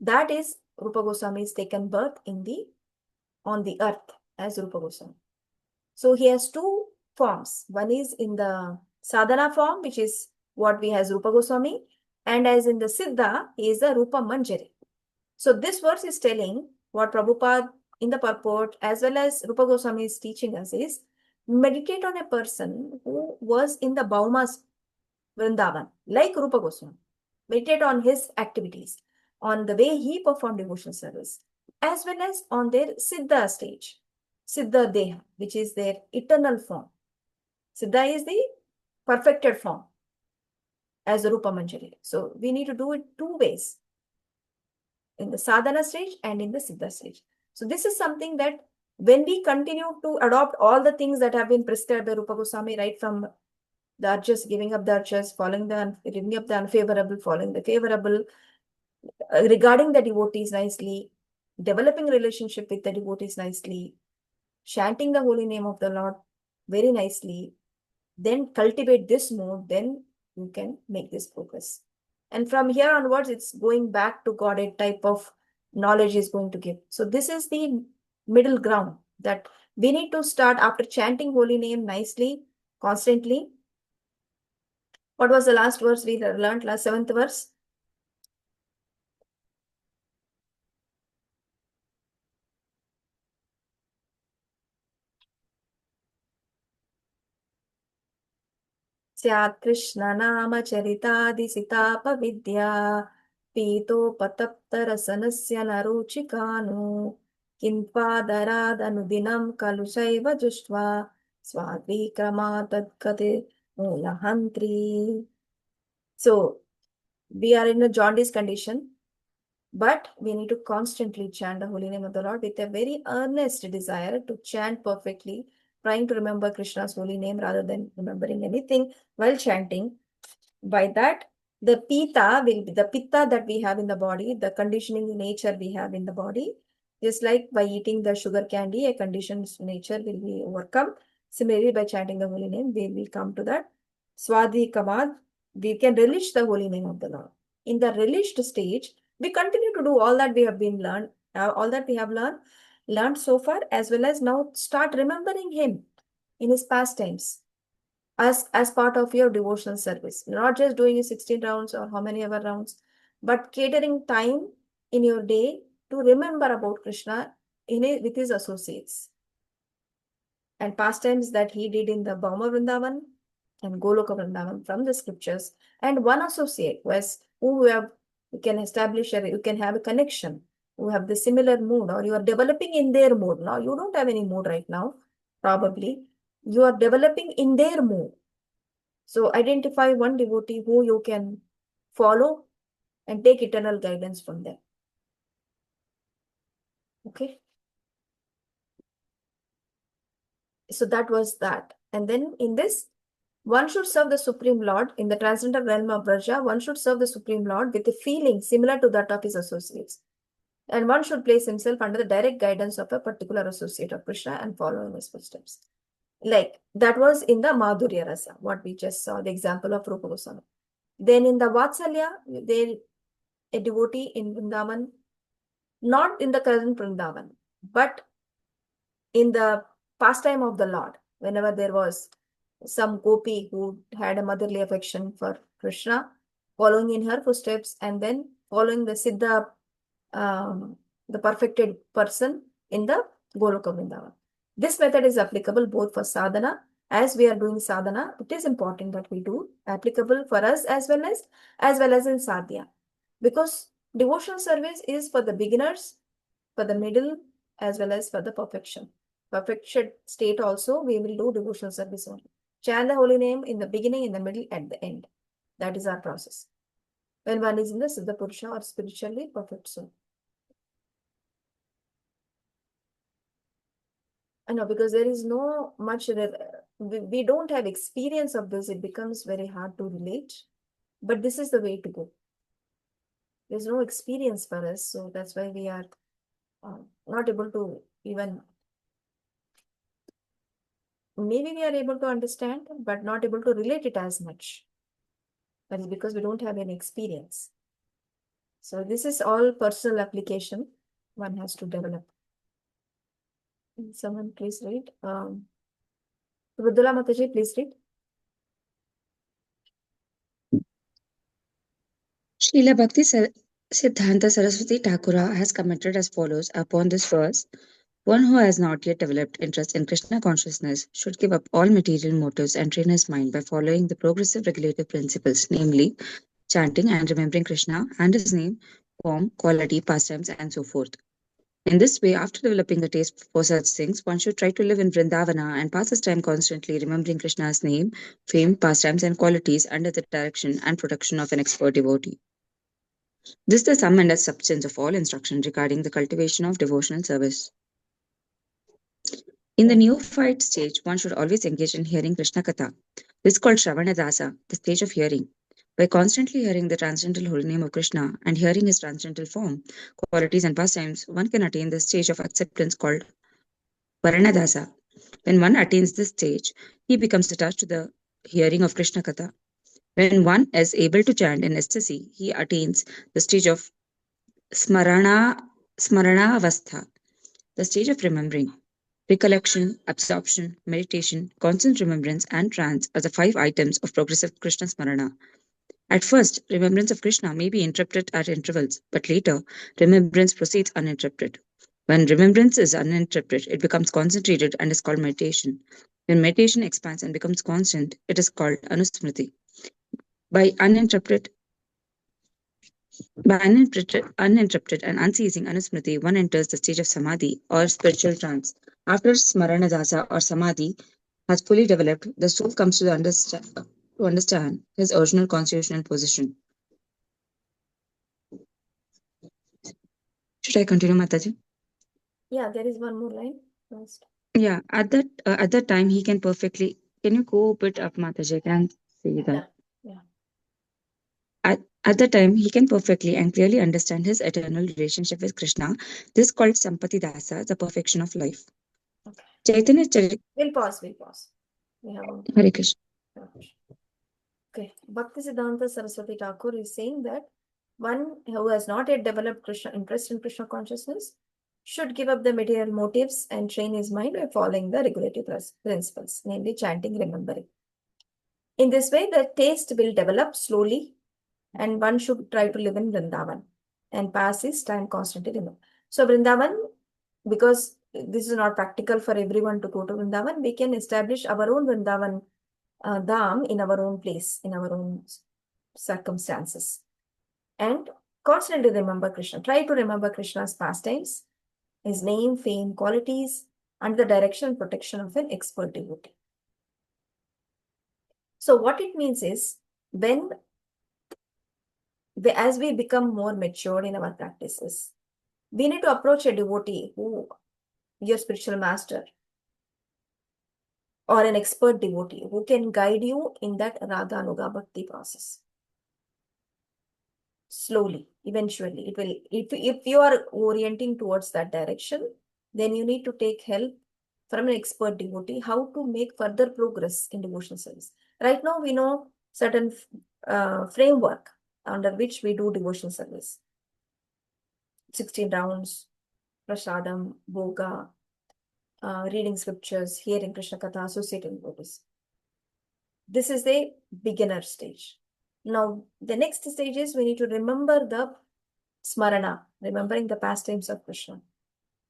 That is Rupa Goswami's taken birth on the earth as Rupa Goswami. So he has 2 forms. One is in the sadhana form, which is what we has Rupa Goswami, and as in the Siddha, he is the Rupa Manjari. So this verse is telling what Prabhupada in the purport as well as Rupa Goswami is teaching us is, meditate on a person who was in the Bauma's Vrindavan, like Rupa Goswami. Meditate on his activities, on the way he performed devotional service. as well as on their Siddha stage, Siddha Deha, which is their eternal form. Siddha is the perfected form as Rupa Manjari. So we need to do it two ways, in the sadhana stage and in the siddha stage. So this is something that when we continue to adopt all the things that have been prescribed by Rupa Goswami, right from the archers, giving up the archers, giving up the unfavorable, following the favorable, regarding the devotees nicely, developing relationship with the devotees nicely, chanting the holy name of the Lord very nicely, then cultivate this mode, then you can make this progress. And from here onwards, it's going back to Godhead type of knowledge is going to give. So this is the middle ground that we need to start after chanting holy name nicely, constantly. What was the last verse we learned, last 7th verse? स्यात् कृष्णनामचरितादिसितापविद्या पीतोपतप्तरसनस्य न रुचिकानु किन्त्वादरादनुदिनं खलु शैव जुष्ट्वा स्वाद्विक्रमा तद्गति मूलहन्त्री. So we are in a jaundice condition, but we need to constantly chant the holy name of the Lord with a very earnest desire to chant perfectly, trying to remember Krishna's holy name rather than remembering anything while chanting. By that, the pitta will be the pitta that we have in the body, the conditioning nature we have in the body. Just like by eating the sugar candy, a conditioned nature will be overcome. Similarly, by chanting the holy name, we will come to that. Swadhi Kamad, we can relish the holy name of the Lord. In the relished stage, we continue to do all that we have been learned, all that we have learned so far, as well as now start remembering him in his pastimes as part of your devotional service. Not just doing 16 rounds or how many ever rounds, but catering time in your day to remember about Krishna with his associates. And pastimes that he did in the Bhauma Vrindavan and Goloka Vrindavan from the scriptures, and one associate you can establish, you can have a connection, who have the similar mood, or you are developing in their mood. Now, you don't have any mood right now, probably. You are developing in their mood. So identify one devotee who you can follow and take eternal guidance from them. Okay. So that was that. And then in this, one should serve the Supreme Lord in the transcendental realm of Braja. One should serve the Supreme Lord with a feeling similar to that of his associates. And one should place himself under the direct guidance of a particular associate of Krishna and follow in his footsteps. Like that was in the Madhurya Rasa, what we just saw, the example of Rupa Goswami. Then in the Vatsalya, a devotee in Vrindavan, not in the current Vrindavan, but in the pastime of the Lord, whenever there was some gopi who had a motherly affection for Krishna, following in her footsteps and then following the Siddha, the perfected person in the Goloka Vrindavan. This method is applicable both for sadhana, as we are doing sadhana. It is important that we do, applicable for us as well as in sadhya, because devotional service is for the beginners, for the middle, as well as for the perfection state also. We will do devotional service only. Chant the holy name in the beginning, in the middle, at the end. That is our process. When one is in the Siddha Purusha or spiritually perfect soul. I know, because there is no much, we don't have experience of this, it becomes very hard to relate. But this is the way to go. There's no experience for us, so that's why we are not able to even, maybe we are able to understand, but not able to relate it as much. That is because we don't have any experience. So this is all personal application one has to develop. Someone please read. Rudula Mataji, please read. Srila Bhakti Siddhanta Saraswati Thakura has commented as follows upon this verse: one who has not yet developed interest in Krishna consciousness should give up all material motives and train his mind by following the progressive regulative principles, namely chanting and remembering Krishna and his name, form, quality, pastimes, and so forth. In this way, after developing a taste for such things, one should try to live in Vrindavana and pass his time constantly remembering Krishna's name, fame, pastimes, and qualities under the direction and protection of an expert devotee. This is the sum and substance of all instruction regarding the cultivation of devotional service. In the neophyte stage, one should always engage in hearing Krishna Katha. This is called Shravanadasa, the stage of hearing. By constantly hearing the transcendental holy name of Krishna and hearing his transcendental form, qualities, and pastimes, one can attain the stage of acceptance called Varanadasa. When one attains this stage, he becomes attached to the hearing of Krishna Katha. When one is able to chant in ecstasy, he attains the stage of Smaranavastha, the stage of remembering. Recollection, absorption, meditation, constant remembrance, and trance are the 5 items of progressive Krishna Smarana. At first, remembrance of Krishna may be interrupted at intervals, but later, remembrance proceeds uninterrupted. When remembrance is uninterrupted, it becomes concentrated and is called meditation. When meditation expands and becomes constant, it is called anusmriti. By uninterrupted and unceasing anusmriti, one enters the stage of samadhi or spiritual trance. After smaranadasa or samadhi has fully developed, the soul comes to understand his original constitutional position. Should I continue, Mataji? Yeah, there is one more line first. Yeah, at that time he can perfectly. Can you go a bit up, Mataji? I can see that. Yeah. At that time, he can perfectly and clearly understand his eternal relationship with Krishna. This is called Sampati Dasa, the perfection of life. Okay. Chaitanya We'll pause. We have one. Hare Krishna. Okay. Bhakti Siddhanta Saraswati Thakur is saying that one who has not yet developed Krishna interest in Krishna consciousness should give up the material motives and train his mind by following the regulative principles, namely chanting, remembering. In this way, the taste will develop slowly, and one should try to live in Vrindavan and pass his time constantly. So Vrindavan, because this is not practical for everyone to go to Vrindavan, we can establish our own Vrindavan Dham in our own place, in our own circumstances. And constantly remember Krishna. Try to remember Krishna's pastimes, his name, fame, qualities, and the direction and protection of an expert devotee. So what it means is, as we become more mature in our practices, we need to approach a devotee your spiritual master, or an expert devotee who can guide you in that Raga Anuga Bhakti process. Slowly, eventually, it will. If you are orienting towards that direction, then you need to take help from an expert devotee how to make further progress in devotional service. Right now, we know certain framework under which we do devotional service. 16 rounds, prasadam, bhoga, reading scriptures, hearing Krishna Katha, associating devotees. This is the beginner stage. Now, the next stage is we need to remember the smarana, remembering the pastimes of Krishna.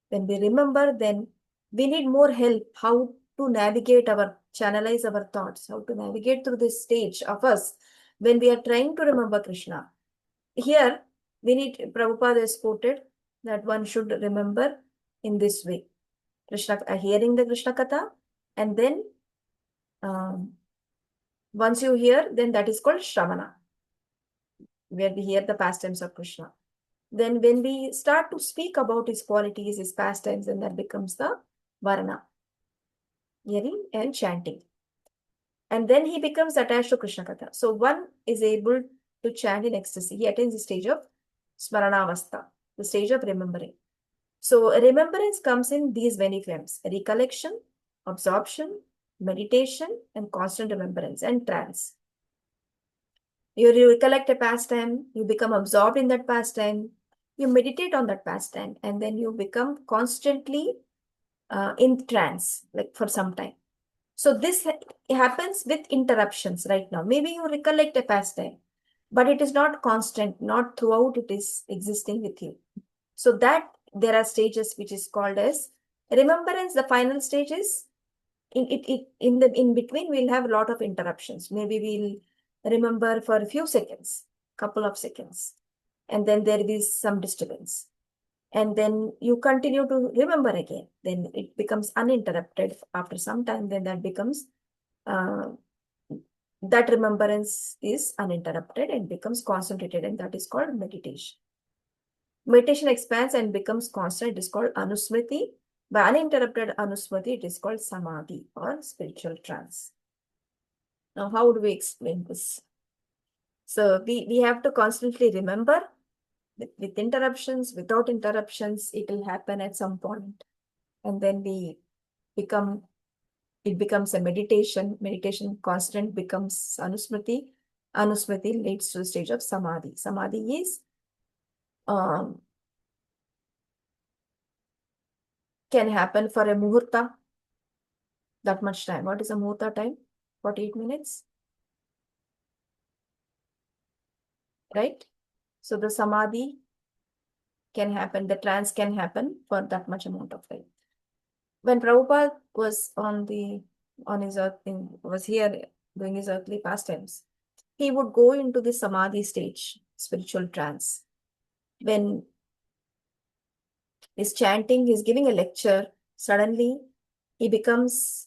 When we remember, then we need more help how to navigate channelize our thoughts, how to navigate through this stage of us when we are trying to remember Krishna. Here, Prabhupada has quoted that one should remember in this way. Hearing the Krishna Katha, and then once you hear, then that is called Shravana, where we hear the pastimes of Krishna. Then when we start to speak about his qualities, his pastimes, then that becomes the Varana, hearing and chanting. And then he becomes attached to Krishna Katha. So one is able to chant in ecstasy. He attains the stage of Smaranavastha, the stage of remembering. So remembrance comes in these many forms: recollection, absorption, meditation, and constant remembrance and trance. You recollect a pastime, you become absorbed in that pastime, you meditate on that pastime, and then you become constantly in trance, like for some time. So this happens with interruptions right now. Maybe you recollect a pastime, but it is not constant, not throughout it is existing with you. So that there are stages which is called as remembrance. The final stage is in between we'll have a lot of interruptions. Maybe we'll remember for a few seconds, couple of seconds, and then there is some disturbance. and then you continue to remember again. Then it becomes uninterrupted after some time. Then that becomes that remembrance is uninterrupted and becomes concentrated, and that is called meditation. Meditation expands and becomes constant. It is called anusmriti. By uninterrupted anusmriti, it is called samadhi or spiritual trance. Now, how do we explain this? So we have to constantly remember with interruptions, without interruptions, it will happen at some point. And then it becomes a meditation. Meditation constant becomes anusmriti. Anusmriti leads to the stage of samadhi. Samadhi is can happen for a muhurta, that much time. What is a muhurta time? 48 minutes. Right? So the samadhi can happen, the trance can happen for that much amount of time. When Prabhupada was was here doing his earthly pastimes, he would go into the samadhi stage, spiritual trance. When he's chanting, he's giving a lecture, suddenly he becomes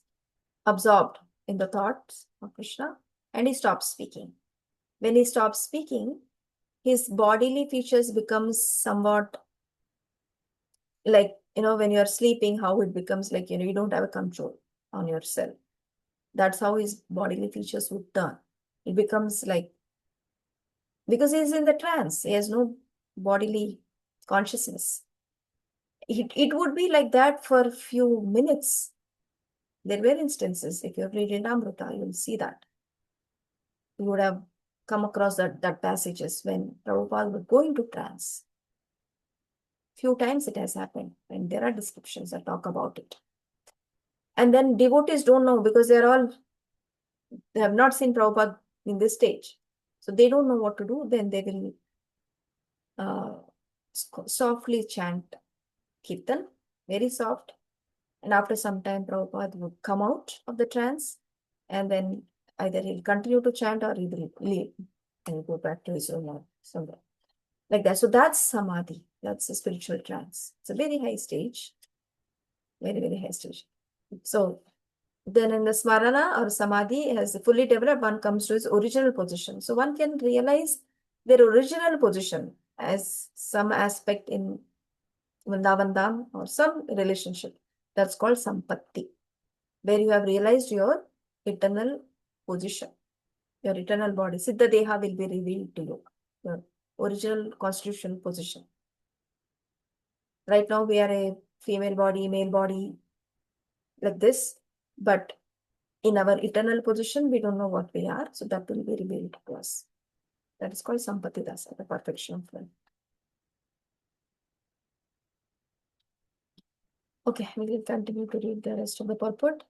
absorbed in the thoughts of Krishna and he stops speaking. When he stops speaking, his bodily features becomes somewhat like, when you're sleeping, how it becomes like, you don't have a control on yourself. That's how his bodily features would turn. It becomes like, because he's in the trance, he has no bodily consciousness. It would be like that for a few minutes. There were instances, if you've read in Amrita, you'll see that. You would have come across that passages when Prabhupada would go into trance. Few times it has happened, and there are descriptions that talk about it. And then devotees don't know because they have not seen Prabhupada in this stage. So they don't know what to do. Then they will softly chant Kirtan, very soft. And after some time, Prabhupada would come out of the trance, and then either he'll continue to chant or he will leave and go back to his room or somewhere. Like that. So that's samadhi. That's a spiritual trance. It's a very high stage. Very, very high stage. So then in the smarana or samadhi has fully developed, one comes to its original position. So one can realize their original position as some aspect in Vrindavan Dham or some relationship. That's called sampatti, where you have realized your eternal position, your eternal body. Siddha Deha will be revealed to you, your original constitutional position. Right now we are a female body, male body, like this, but in our eternal position, we don't know what we are, so that will be revealed to us. That is called Sampati Dasa, the perfection of life. Okay, we will continue to read the rest of the purport.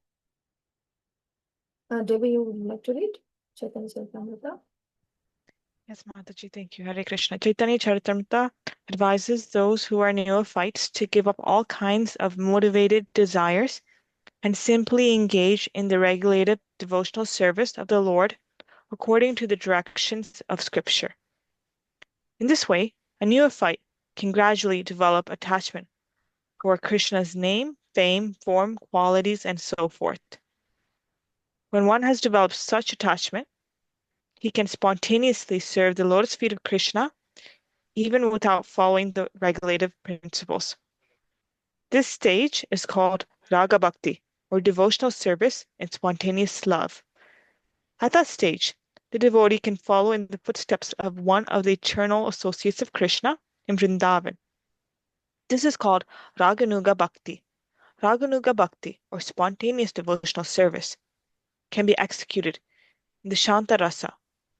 Devi, you would like to read Chaitanya Charitamrita? Yes, Mataji, thank you. Hare Krishna. Chaitanya Charitamrita advises those who are neophytes to give up all kinds of motivated desires and simply engage in the regulated devotional service of the Lord according to the directions of Scripture. In this way, a neophyte can gradually develop attachment for Krishna's name, fame, form, qualities, and so forth. When one has developed such attachment, he can spontaneously serve the lotus feet of Krishna even without following the regulative principles. This stage is called Raga Bhakti, or devotional service and spontaneous love. At that stage, the devotee can follow in the footsteps of one of the eternal associates of Krishna in Vrindavan. This is called Raganuga Bhakti. Raganuga Bhakti, or spontaneous devotional service, can be executed in the Shanta Rasa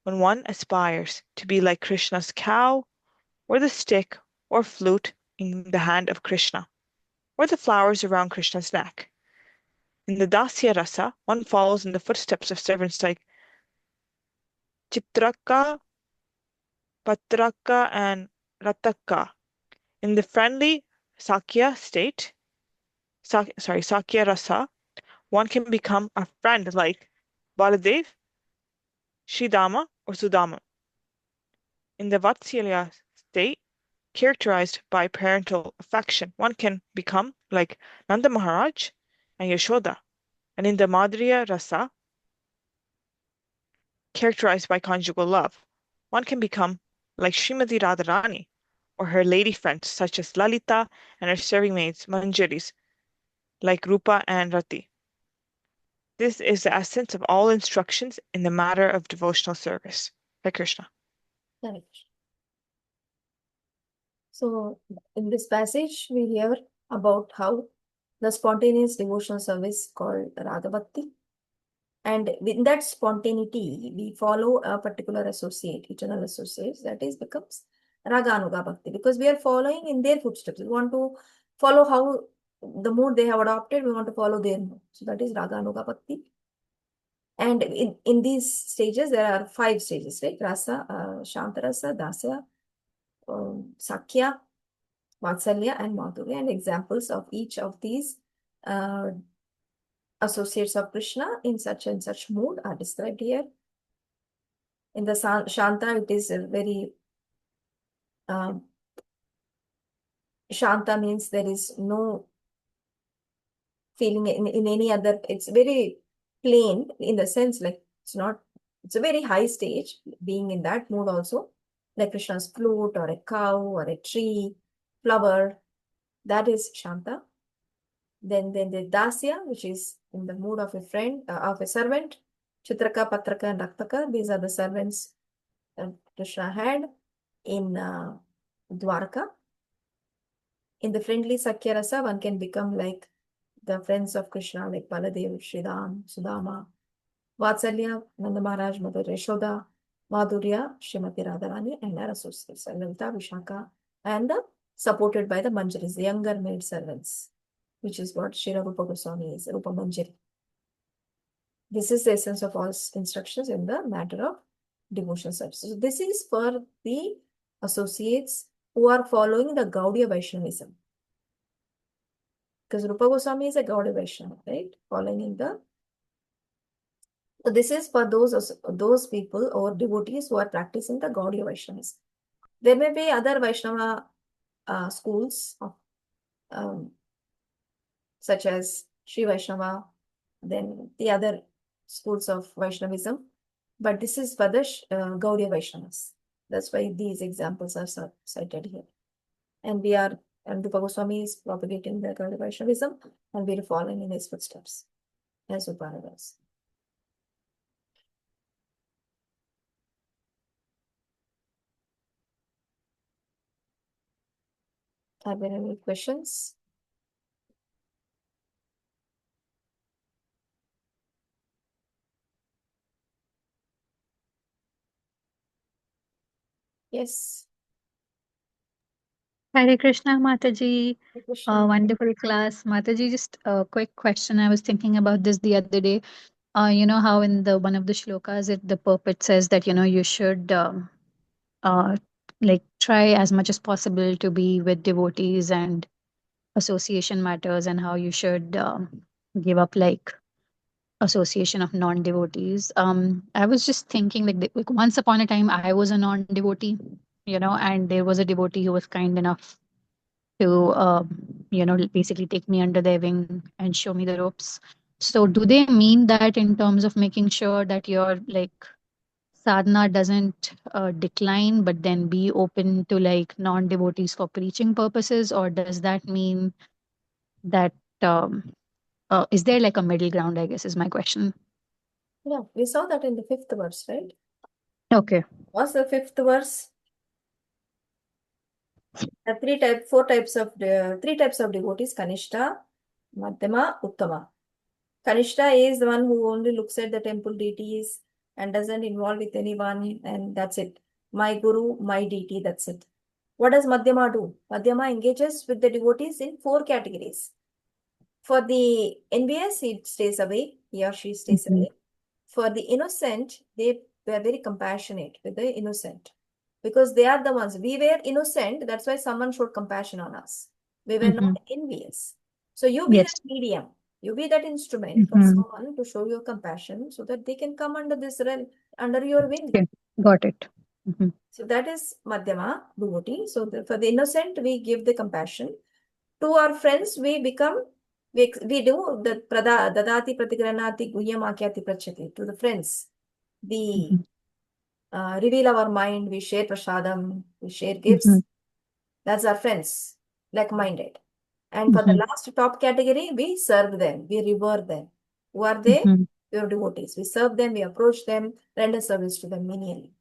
when one aspires to be like Krishna's cow, or the stick or flute in the hand of Krishna, or the flowers around Krishna's neck. In the Dasya Rasa, one follows in the footsteps of servants like Chitraka, Patraka, and Rataka. In the friendly Sakya state, Sakya Rasa, one can become a friend like Baladev, Sridama, or Sudama. In the Vatsalya state, characterized by parental affection. One can become like Nanda Maharaj and Yashoda. And in the Madhurya Rasa, characterized by conjugal love, one can become like Srimati Radharani or her lady friends such as Lalita and her serving maids Manjaris like Rupa and Rati. This is the essence of all instructions in the matter of devotional service. Hare Krishna. Correct. So, in this passage, we hear about how the spontaneous devotional service called Radha Bhakti. And in that spontaneity, we follow a particular associate, eternal associate, that is becomes Raganuga Bhakti, because we are following in their footsteps. We want to follow how the mood they have adopted, we want to follow their mood. So that is Raganuga Bhakti. And in these stages, there are 5 stages, right? Rasa, Shantarasa, Dasya, Sakya, Vatsalya, and Madhurya. And examples of each of these associates of Krishna in such and such mood are described here. In the Shanta, it is a very Shanta means there is no feeling in any other, it's very plain in the sense like it's a very high stage, being in that mood also, like Krishna's flute or a cow or a tree, flower, that is Shanta. Then the Dasya, which is in the mood of a friend, of a servant, Chitraka, Patraka, and Raktaka, these are the servants Krishna had in Dwarka. In the friendly Sakya Rasa, one can become like the friends of Krishna, like Baladev, Sridham, Sudama, Vatsalya, Nanda Maharaj, Mother Yashoda, Madhurya, Srimati Radharani, and her associates, Lalita, Vishaka, and supported by the Manjaris, the younger maid servants, which is what Srila Rupa Goswami is, Rupa Manjari. This is the essence of all instructions in the matter of devotional service. So this is for the associates who are following the Gaudiya Vaishnavism. Because Rupa Goswami is a Gaudiya Vaishnava, right? Following in the... So this is for those people or devotees who are practicing the Gaudiya Vaishnavism. There may be other Vaishnava schools of, such as Sri Vaishnava, then the other schools of Vaishnavism. But this is for the Gaudiya Vaishnavas. That's why these examples are cited here. And Rupa Goswami is propagating the Gaudiya Vaishnavism, and we are following in his footsteps as Upara does. Are there any questions? Yes. Hare Krishna, Mataji. Hare Krishna. Wonderful class. Mataji, just a quick question. I was thinking about this the other day. You know how in the one of the shlokas, the purport says that, you should like try as much as possible to be with devotees and association matters, and how you should give up like association of non-devotees. I was just thinking like once upon a time I was a non-devotee, and there was a devotee who was kind enough to basically take me under their wing and show me the ropes. So do they mean that in terms of making sure that your like sadhana doesn't decline, but then be open to like non-devotees for preaching purposes, or does that mean that is there like a middle ground, I guess is my question. Yeah, we saw that in the 5th verse, right? Okay. What's the 5th verse? Three types of devotees: Kanishta, Madhyama, Uttama. Kanishta is the one who only looks at the temple deities and doesn't involve with anyone, and that's it. My guru, my deity, that's it. What does Madhyama do? Madhyama engages with the devotees in 4 categories. For the envious, he stays away, he or she stays Mhm. away. For the innocent, they were very compassionate with the innocent, because they are the ones. We were innocent, that's why someone showed compassion on us. We were not envious. So you be Yes. that medium, you be that instrument for Mhm. someone to show your compassion so that they can come under this realm, under your wing. Okay. Got it. Mhm. So that is Madhyama devotee. So for the innocent, we give the compassion. To our friends, we become, we do the dadati pratigranati guhyam akyati prachati. To the friends, we Mhm. reveal our mind, we share prasadam, we share Mhm. gifts. That's our friends, like-minded. And for the Mhm. last top category, we serve them, we revere them. Who are they? Mhm. Your devotees. We serve them, we approach them, render service to them menially.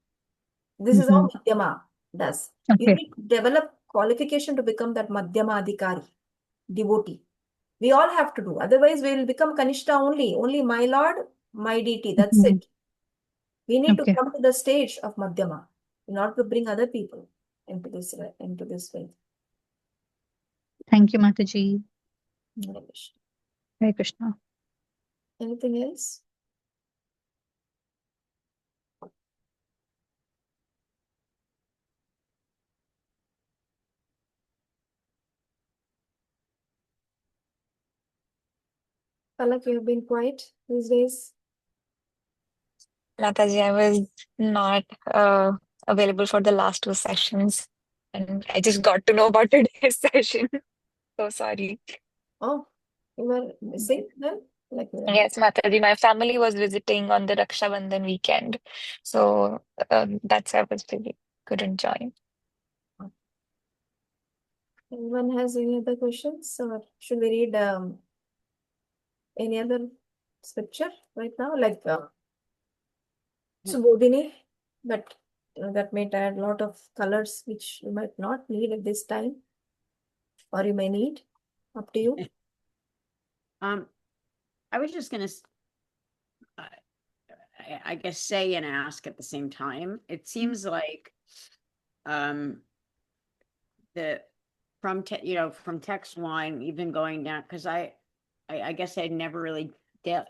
This is how Mhm. Madhyama does. You Okay. need to develop qualification to become that Madhyama Adhikari, devotee. We all have to do. Otherwise, we will become Kanishta only. Only my Lord, my deity. That's Mhm. it. We need to Okay. come to the stage of Madhyama in order to bring other people into this way. Thank you, Mataji. Hare Krishna. Hare Krishna. Anything else? Palak, you have been quiet these days. Mataji, I was not available for the last two sessions, and I just got to know about today's session. So sorry. Oh, you were missing then? Like, Yes, Mataji, my family was visiting on the Raksha Bandhan weekend, so that's why I was busy, couldn't join. anyone has any other questions? Or should we read any other scripture right now? Like Subodhini, but that may add a lot of colors which you might not need at this time, or you may need. Up to you. I was just gonna, I guess, say and ask at the same time. It seems like the from from text one, even going down, because I guess I never really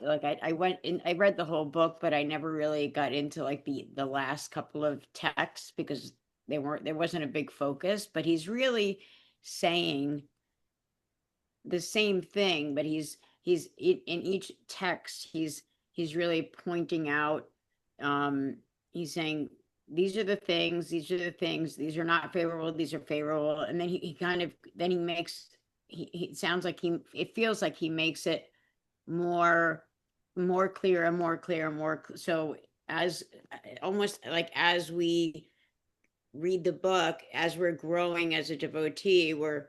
like I went in, I read the whole book, but I never really got into like the last couple of texts because there wasn't a big focus. But he's really saying the same thing, but he's in each text he's really pointing out, he's saying these are the things, these are not favorable, these are favorable, and then he kind of then he makes he sounds like it feels like he makes it more clear and more clear and more so as almost like as we read the book, as we're growing as a devotee, we're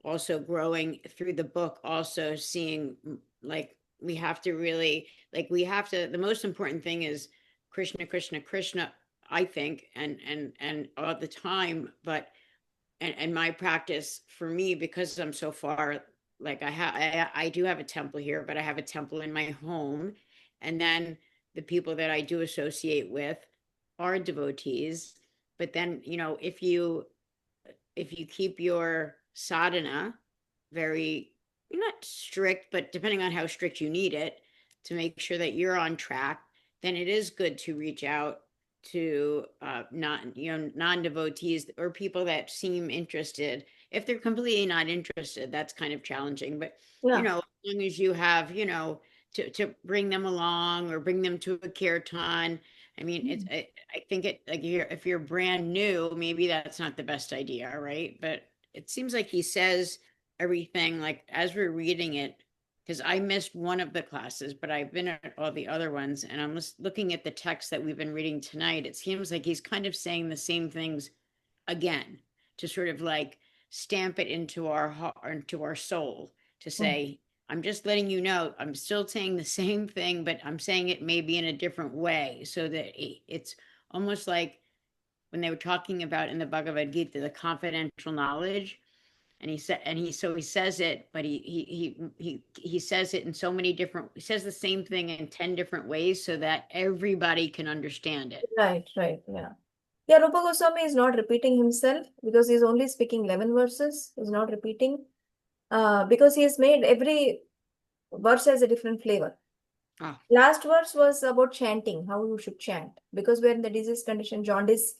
also growing through the book, also seeing like we have to really the most important thing is Krishna, Krishna, Krishna, I think, and all the time. But and my practice for me, because I'm so far, like I do have a temple here, but I have a temple in my home, and then the people that I do associate with are devotees. But then, if you keep your sadhana very, not strict, but depending on how strict you need it to make sure that you're on track, then it is good to reach out to non-devotees or people that seem interested. If they're completely not interested, that's kind of challenging. But Yeah. as long as you have, to bring them along or bring them to a kirtan. I mean, I think like if you're brand new, maybe that's not the best idea, right? But it seems like he says everything like as we're reading it, because I missed one of the classes, but I've been at all the other ones, and I'm just looking at the text that we've been reading tonight. It seems like he's kind of saying the same things again to sort of like stamp it into our heart, into our soul, to say, I'm just letting you know, I'm still saying the same thing, but I'm saying it maybe in a different way, so that it's almost like when they were talking about in the Bhagavad Gita, the confidential knowledge. And he said, he says it, but he says it in so many different, he says the same thing in 10 different ways so that everybody can understand it. Right, yeah. Yeah, Rupa Goswami is not repeating himself because he's only speaking 11 verses. He's not repeating because he has made every verse has a different flavor. Ah. Last verse was about chanting, how you should chant. Because we're in the disease condition, jaundice,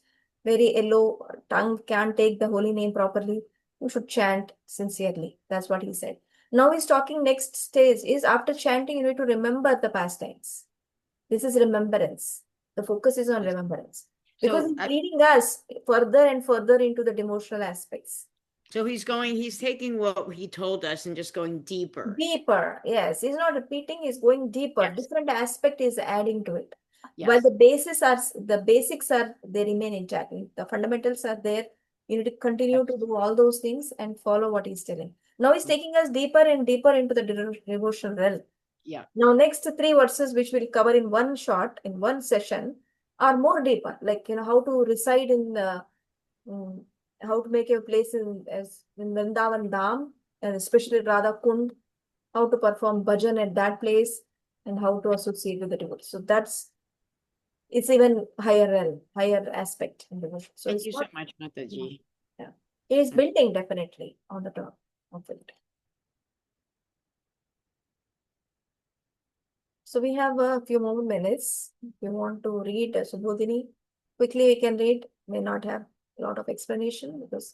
very yellow, tongue can't take the holy name properly. You should chant sincerely. That's what he said. Now he's talking next stage is after chanting, you need to remember the pastimes. This is remembrance. The focus is on remembrance. because So, he's leading us further and further into the devotional aspects. so he's taking what he told us and just going deeper. Deeper, yes. He's not repeating, he's going deeper. Yes. Different aspect is adding to it. While Yes. the basics are, they remain intact. The fundamentals are there. You need to continue to do all those things and follow what he's telling. Now he's taking us deeper and deeper into the devotional realm. Yeah. Now, next 3 verses, which we'll cover in one shot, in one session, are more deeper. Like, how to reside in mm, how to make a place in Vrindavan Dham, and especially Radha Kund, how to perform bhajan at that place, and how to associate with the devotees. So it's even higher realm, higher aspect in devotion. So Thank it's you so not, much, Mataji. yeah. It is building definitely on the top of it. So we have a few more minutes. If you want to read Subodhini, quickly we can read. May not have a lot of explanation because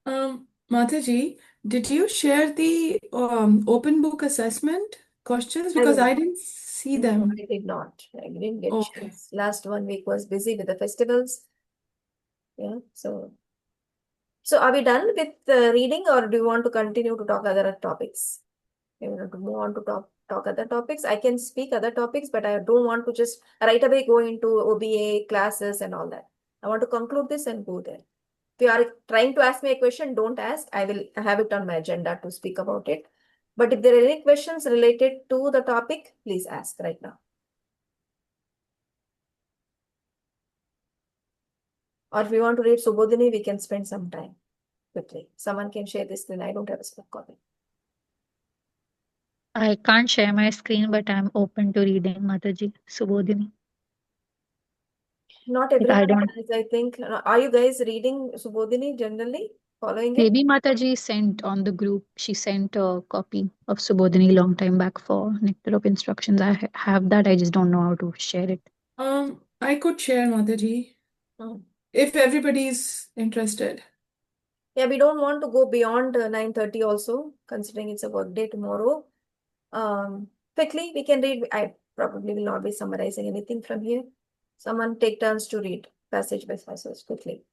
Mataji, did you share the open book assessment questions? I Because will. I didn't see No, them. I did not. I didn't get Okay. chance. Last 1 week was busy with the festivals. Yeah. So are we done with reading, or do you want to continue to talk other topics? You want to move on to talk other topics? I can speak other topics, but I don't want to just right away go into OBA classes and all that. I want to conclude this and go there. If you are trying to ask me a question, don't ask. I will have it on my agenda to speak about it. But if there are any questions related to the topic, please ask right now. Or if you want to read Subodhini, we can spend some time quickly. Someone can share this screen. I don't have a spec copy. I can't share my screen, but I'm open to reading Mataji Subodhini. Not Like, I everyone don't. is, I think. Are you guys reading Subodhini generally? Following it? Maybe Mataji sent on the group. She sent a copy of Subodhini long time back for Nectar of Instructions. I have that. I just don't know how to share it. I could share, Mataji, Hmm. if everybody's interested. Yeah, we don't want to go beyond 9:30 also, considering it's a work day tomorrow. Quickly, we can read. I probably will not be summarizing anything from here. Someone take turns to read passage by passage quickly.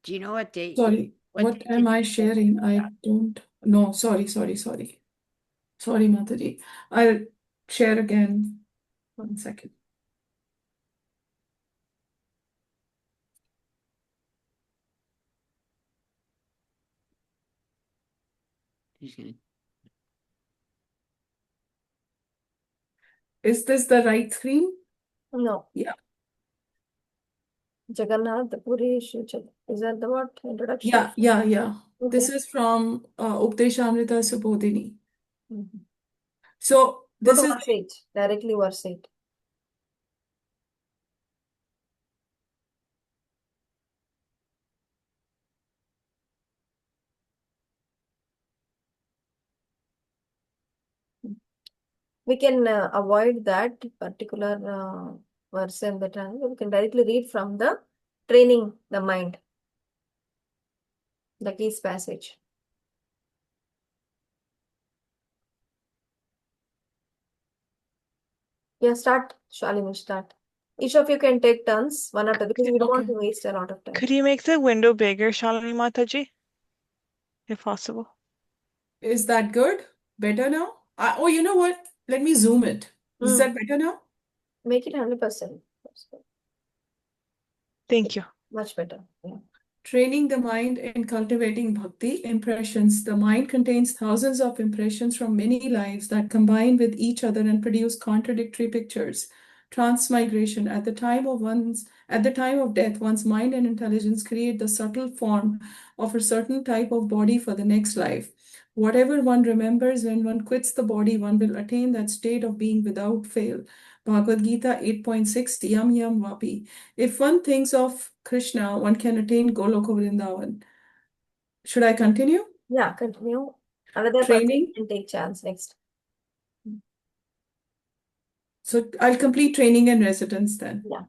Do you know what date? Sorry, what date am did I you share? sharing? I don't know. Sorry. Sorry, Mataji. I'll share again. 1 second. He's gonna. Is this the right screen? No, Yeah. Jagannath Puri Shuchad. Is that the what introduction? Yeah. Okay. This is from Updeshamrita Subodhini. Mhm. So Go this to is verse 8, directly verse 8. We can avoid that particular verse and the time. We can directly read from the training the mind, the case passage. Yeah, start. Shalini, start. Each of you can take turns, one after, because we don't want okay. to waste a lot of time. Could you make the window bigger, Shalini Mataji? If possible. Is that good? Better now? Oh, you know what? Let me zoom it. Is Hmm. that better now? Make it 100%. Thank you. Much better. Yeah. Training the mind in cultivating bhakti impressions. The mind contains thousands of impressions from many lives that combine with each other and produce contradictory pictures. Transmigration. At the time of death, one's mind and intelligence create the subtle form of a certain type of body for the next life. Whatever one remembers when one quits the body, one will attain that state of being without fail. Bhagavad Gita 8.6 Yam Yam Vapi. If one thinks of Krishna, one can attain Goloka Vrindavan. Should I continue? Yeah, continue. Another person Training. can take chance next. So I'll complete training and residence then. Yeah.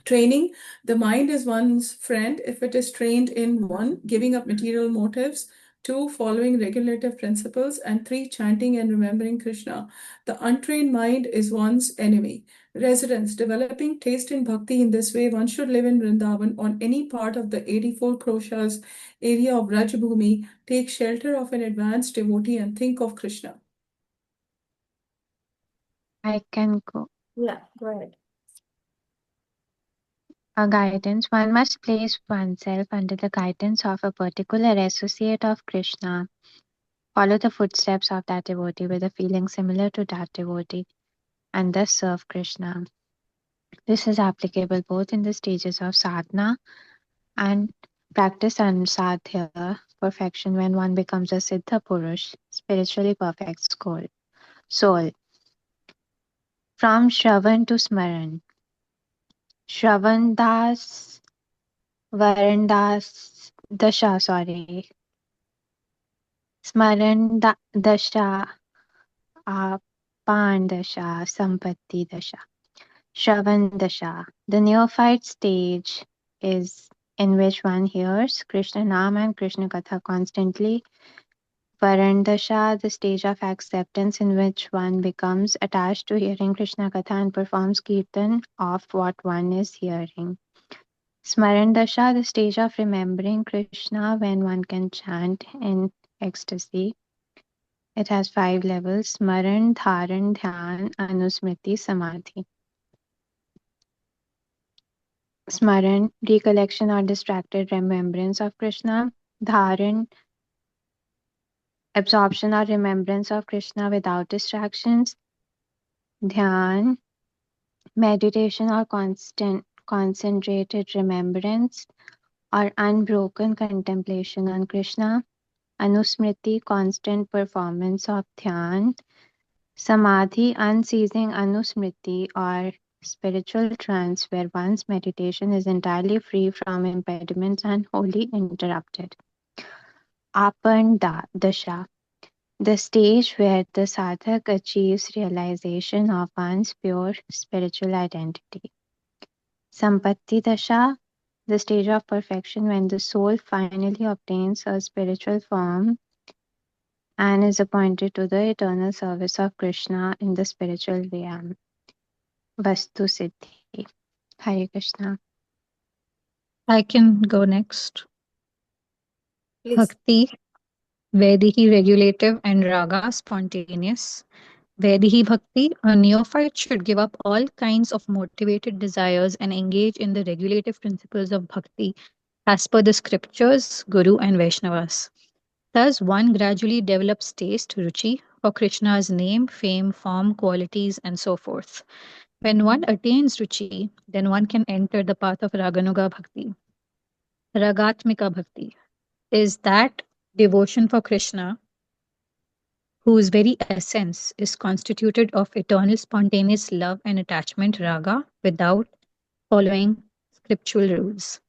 Training, the mind is one's friend if it is trained in one, giving up material motives, 2, following regulative principles, and 3, chanting and remembering Krishna. The untrained mind is one's enemy. Residents developing taste in bhakti in this way, one should live in Vrindavan on any part of the 84 kroshas area of Rajbhumi, take shelter of an advanced devotee, and think of Krishna. I can go. Yeah, go ahead. A guidance. One must place oneself under the guidance of a particular associate of Krishna. Follow the footsteps of that devotee with a feeling similar to that devotee, and thus serve Krishna. This is applicable both in the stages of sadhana and practice and sadhya, perfection, when one becomes a siddha purush, spiritually perfect soul. From Shravan to Smaran. Shravan Das, Varan Das, Dasha, sorry. Smaran Dasha, Apan Dasha, Sampatti Dasha. Shravan Dasha. The neophyte stage is in which one hears Krishna Nam and Krishna Katha constantly. Varan Dasha, the stage of acceptance in which one becomes attached to hearing Krishna Katha and performs kirtan of what one is hearing. Smaran Dasha, the stage of remembering Krishna when one can chant in ecstasy. It has 5 levels: Smaran, Dharan, Dhyan, Anusmriti, Samadhi. Smaran, recollection or distracted remembrance of Krishna. Dharan, absorption or remembrance of Krishna without distractions. Dhyan, meditation or concentrated remembrance or unbroken contemplation on Krishna. Anusmriti, constant performance of dhyan. Samadhi, unceasing anusmriti or spiritual trance where one's meditation is entirely free from impediments and wholly interrupted. Apan Dasha, the stage where the sadhak achieves realization of one's pure spiritual identity. Sampatti Dasha, the stage of perfection when the soul finally obtains a spiritual form and is appointed to the eternal service of Krishna in the spiritual realm. Vastu Siddhi. Hare Krishna. I can go next. Please. Bhakti, Vedihi regulative and Raga spontaneous. Vedihi Bhakti, a neophyte should give up all kinds of motivated desires and engage in the regulative principles of Bhakti as per the scriptures, Guru, and Vaishnavas. Thus, one gradually develops taste, ruchi, for Krishna's name, fame, form, qualities, and so forth. When one attains ruchi, then one can enter the path of Raganuga Bhakti. Ragatmika Bhakti is that devotion for Krishna whose very essence is constituted of eternal spontaneous love and attachment, raga, without following scriptural rules.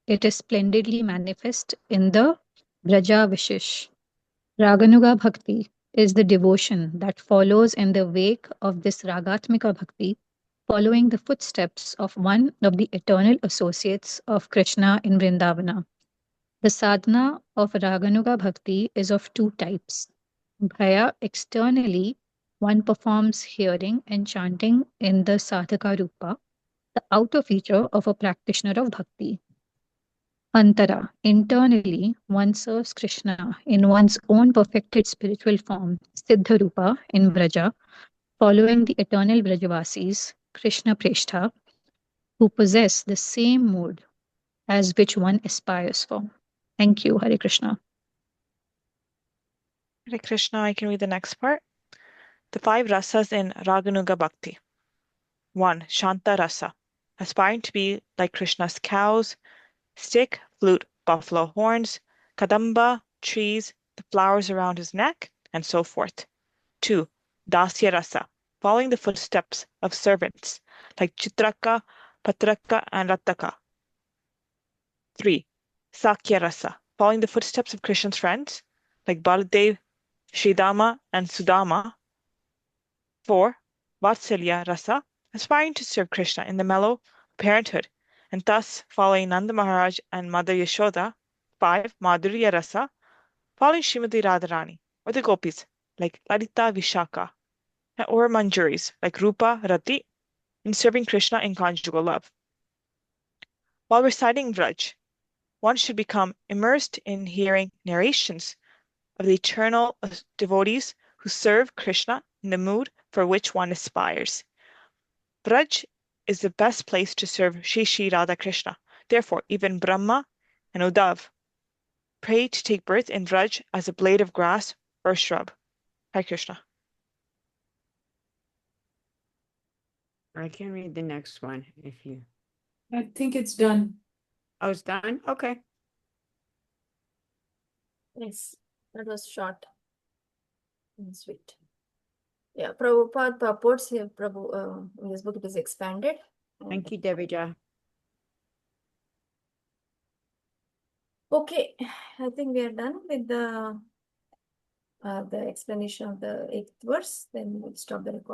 It is splendidly manifest in the Braja Vishish. Raganuga Bhakti is the devotion that follows in the wake of this Ragatmika Bhakti, following the footsteps of one of the eternal associates of Krishna in Vrindavana. The sadhana of Raganuga Bhakti is of 2 types. Bhaya, externally, one performs hearing and chanting in the sadhaka rupa, the outer feature of a practitioner of bhakti. Antara, internally, one serves Krishna in one's own perfected spiritual form, Siddha Rupa in Braja, following the eternal Brajavasis, Krishna Preshta, who possess the same mood as which one aspires for. Thank you, Hare Krishna. Hare Krishna, I can read the next part. The 5 rasas in Raganuga Bhakti. 1. Shanta rasa, aspiring to be like Krishna's cows, stick, flute, buffalo horns, kadamba, trees, the flowers around his neck, and so forth. 2. Dasya rasa, following the footsteps of servants like Chitraka, Patraka, and Rataka. 3. Sakya rasa, following the footsteps of Krishna's friends like Baladev, Sridama, and Sudama. 4. Vatsalya rasa, aspiring to serve Krishna in the mellow parenthood, and thus following Nanda Maharaj and Mother Yashoda. 5. Madhurya rasa, following Srimati Radharani, or the gopis like Lalita Vishaka, or Manjuris like Rupa Rati, in serving Krishna in conjugal love. While reciting Vraj, one should become immersed in hearing narrations of the eternal devotees who serve Krishna in the mood for which one aspires. Vraj is the best place to serve Shri Shri Radha Krishna. Therefore, even Brahma and Uddhav pray to take birth in Vraj as a blade of grass or a shrub. Hare Krishna. I can read the next one if you. I think it's done. Oh, it's done? Okay. Yes, that was short and sweet. Yeah, Prabhupada purports here, in this book it is expanded. Thank you, Devija. Okay, I think we are done with the explanation of the 8th verse. Then we'll stop the recording.